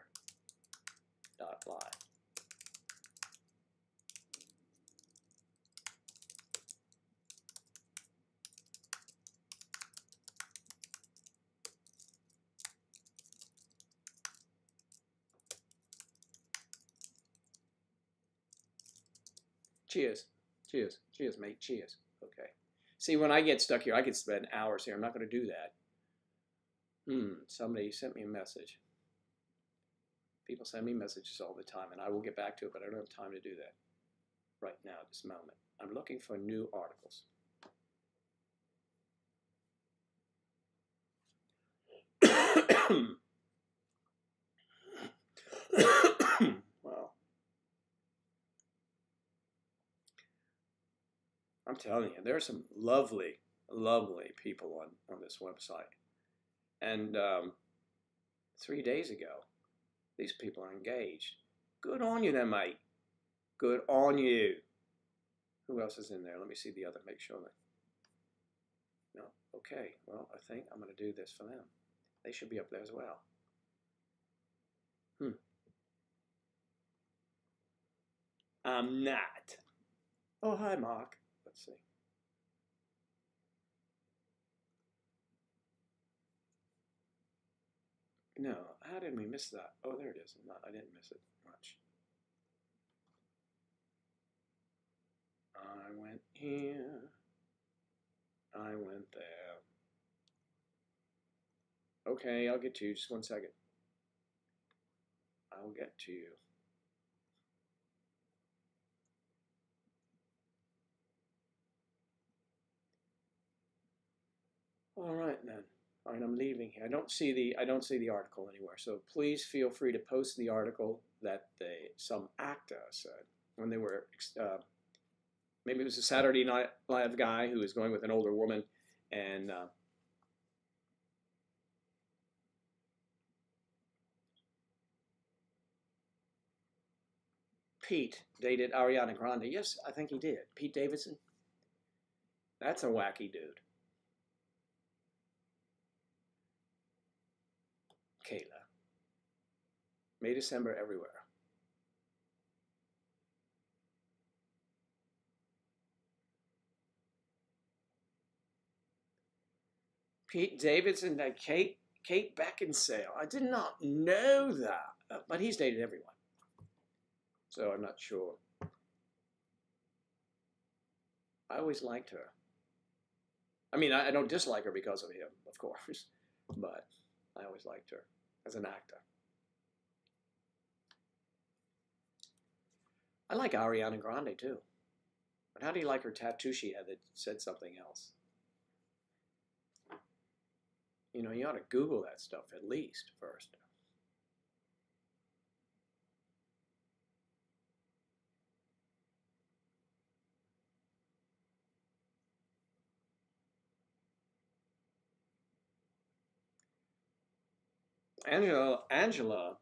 Cheers. Cheers. Cheers, mate. Cheers. Okay. See, when I get stuck here, I could spend hours here. I'm not going to do that. Somebody sent me a message. People send me messages all the time, and I will get back to it, but I don't have time to do that right now at this moment. I'm looking for new articles. Well, I'm telling you, there are some lovely, lovely people on this website. And 3 days ago, these people are engaged. Good on you then, mate. Good on you. Who else is in there? Let me see the other, make sure that... No, okay. Well, I think I'm going to do this for them. They should be up there as well. I'm not. Oh, hi, Mark. Let's see. No, how did we miss that? Oh, there it is. No, I didn't miss it much. I went here. I went there. Okay, I'll get to you. Just 1 second. I'll get to you. All right then. All right, I'm leaving here. I don't see the article anywhere. So please feel free to post the article that some actor said when they were maybe it was a Saturday Night Live guy who was going with an older woman, and Pete dated Ariana Grande. Yes, I think he did. Pete Davidson. That's a wacky dude. Kayla. May December everywhere. Pete Davidson and Kate Beckinsale. I did not know that, but he's dated everyone. So I'm not sure. I always liked her. I mean, I don't dislike her because of him, of course, but I always liked her as an actor. I like Ariana Grande too. But how do you like her tattoo she had that said something else? You know, you ought to Google that stuff at least first. Angela,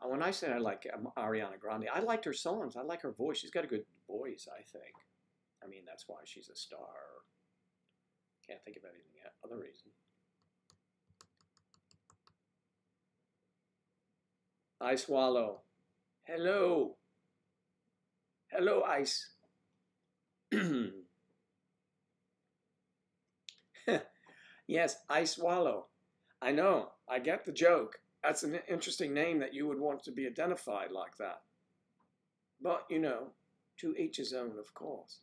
when I said I like Ariana Grande, I liked her songs. I like her voice. She's got a good voice, I think. I mean, that's why she's a star. Can't think of anything other reason. I swallow. Hello. Hello, Ice. Yes, I swallow. I know. I get the joke. That's an interesting name that you would want to be identified like that. But, you know, to each his own, of course.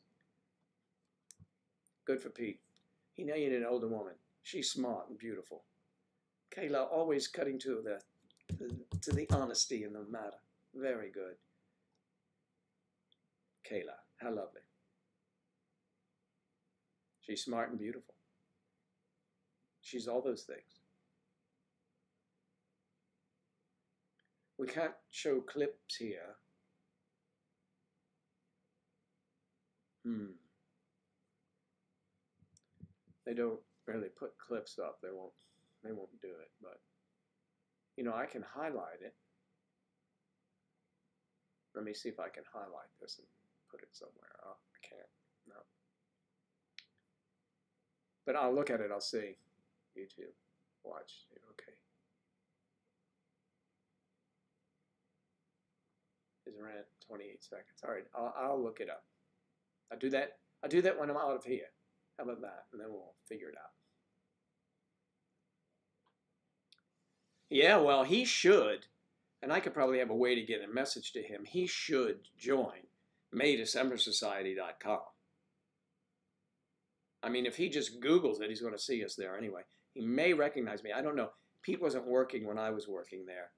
Good for Pete. He needed an older woman. She's smart and beautiful. Kayla always cutting to the honesty in the matter. Very good. Kayla, how lovely. She's smart and beautiful. She's all those things. We can't show clips here. They don't really put clips up. They won't do it, but you know, I can highlight it. Let me see if I can highlight this and put it somewhere. Oh, I can't. No. But I'll look at it. I'll see. YouTube. Watch. Okay. Is around 28 seconds. All right. I'll look it up. I do that when I'm out of here. How about that? And then we'll figure it out. Yeah, well, he should, and I could probably have a way to get a message to him. He should join MayDecemberSociety.com. I mean, if he just Googles it, he's going to see us there anyway. He may recognize me. I don't know. Pete wasn't working when I was working there.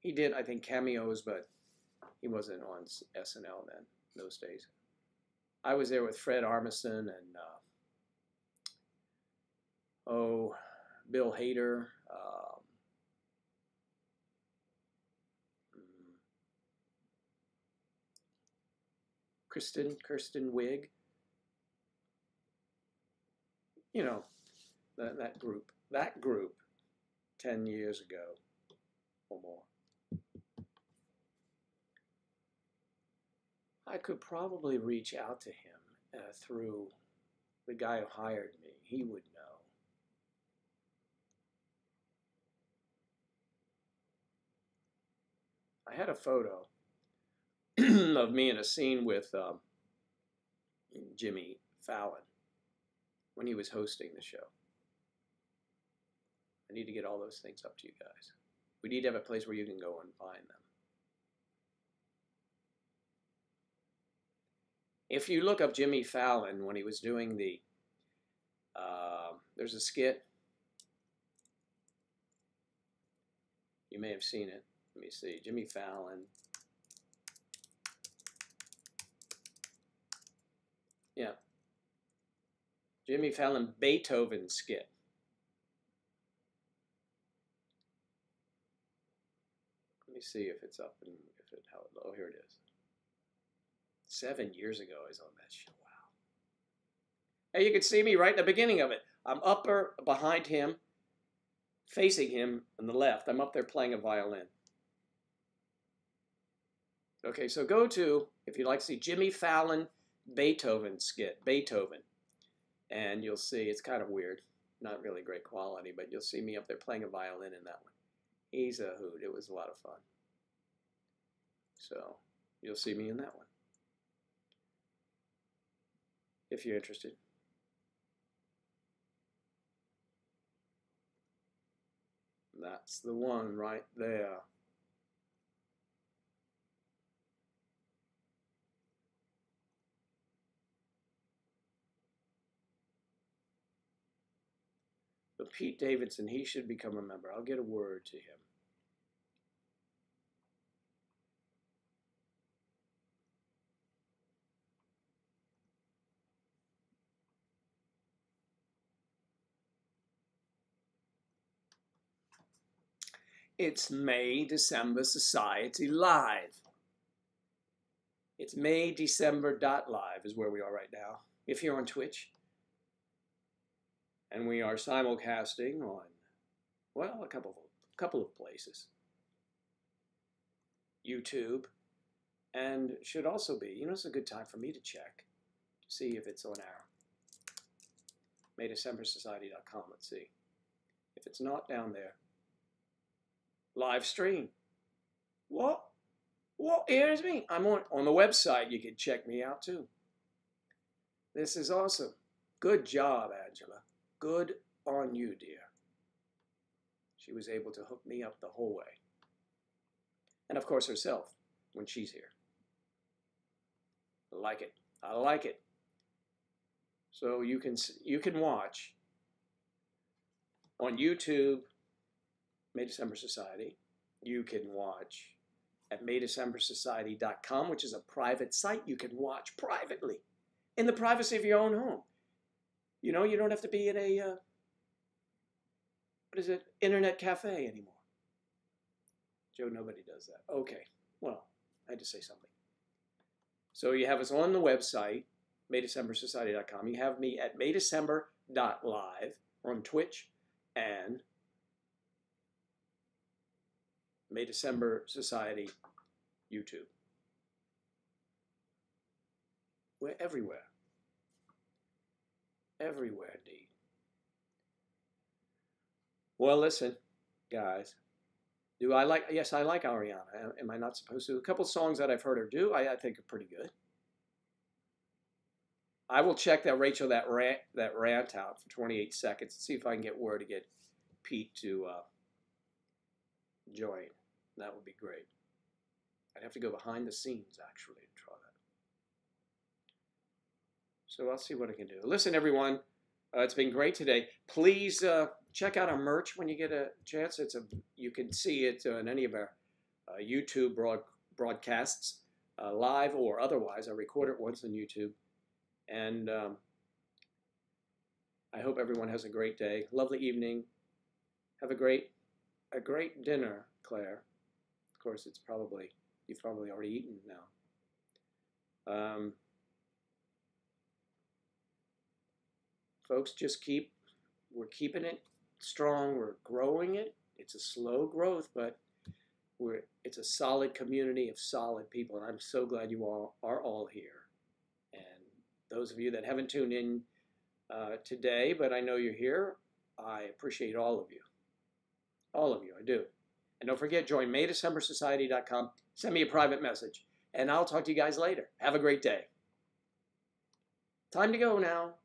He did, I think, cameos, but he wasn't on SNL then, those days. I was there with Fred Armisen and, Bill Hader. Kristen Wiig. You know, that group. That group 10 years ago or more. I could probably reach out to him through the guy who hired me. He would know. I had a photo of me in a scene with Jimmy Fallon when he was hosting the show. I need to get all those things up to you guys. We need to have a place where you can go and find them. If you look up Jimmy Fallon when he was doing the, there's a skit. You may have seen it. Let me see. Jimmy Fallon. Yeah. Jimmy Fallon Beethoven skit. Let me see if it's up and if it how oh here it is. 7 years ago I was on that show. Wow. And you can see me right in the beginning of it. I'm up behind him, facing him on the left. I'm up there playing a violin. Okay, so go to, if you'd like to see Jimmy Fallon Beethoven skit, Beethoven. And you'll see, it's kind of weird. Not really great quality, but you'll see me up there playing a violin in that one. He's a hoot. It was a lot of fun. So, you'll see me in that one. If you're interested. That's the one right there. But Pete Davidson, he should become a member. I'll get a word to him. It's May December Society Live. It's maydecember.live is where we are right now. If you're on Twitch. And we are simulcasting on, well, a couple of places. YouTube. And should also be, you know, it's a good time for me to check to see if it's on our maydecembersociety.com. Let's see. If it's not down there. Live stream. What? Here's me. I'm on the website. You can check me out too. This is awesome. Good job, Angela. Good on you, dear. She was able to hook me up the whole way. And of course herself when she's here. I like it. I like it. So you can watch on YouTube May December Society. You can watch at maydecembersociety.com, which is a private site. You can watch privately in the privacy of your own home. You know, you don't have to be in a internet cafe anymore. Joe, nobody does that. Okay, well, I had to say something. So you have us on the website, maydecembersociety.com. You have me at maydecember.live on Twitch and May December Society YouTube. We're everywhere. Everywhere, indeed. Well, listen, guys. Yes, I like Ariana. Am I not supposed to? A couple songs that I've heard her do, I think are pretty good. I will check that, Rachel, that rant out for 28 seconds and see if I can get word to get Pete to join. That would be great. I'd have to go behind the scenes, actually, to try that. So I'll see what I can do. Listen, everyone, it's been great today. Please check out our merch when you get a chance. You can see it on any of our YouTube broadcasts, live or otherwise. I record it once on YouTube. And I hope everyone has a great day. Lovely evening. Have a great dinner, Claire. Of course, you've probably already eaten now. Folks, we're keeping it strong. We're growing it. It's a slow growth, but it's a solid community of solid people, and I'm so glad you all are all here. And those of you that haven't tuned in today, but I know you're here, I appreciate all of you. All of you, I do. And don't forget, join maydecembersociety.com. Send me a private message, and I'll talk to you guys later. Have a great day. Time to go now.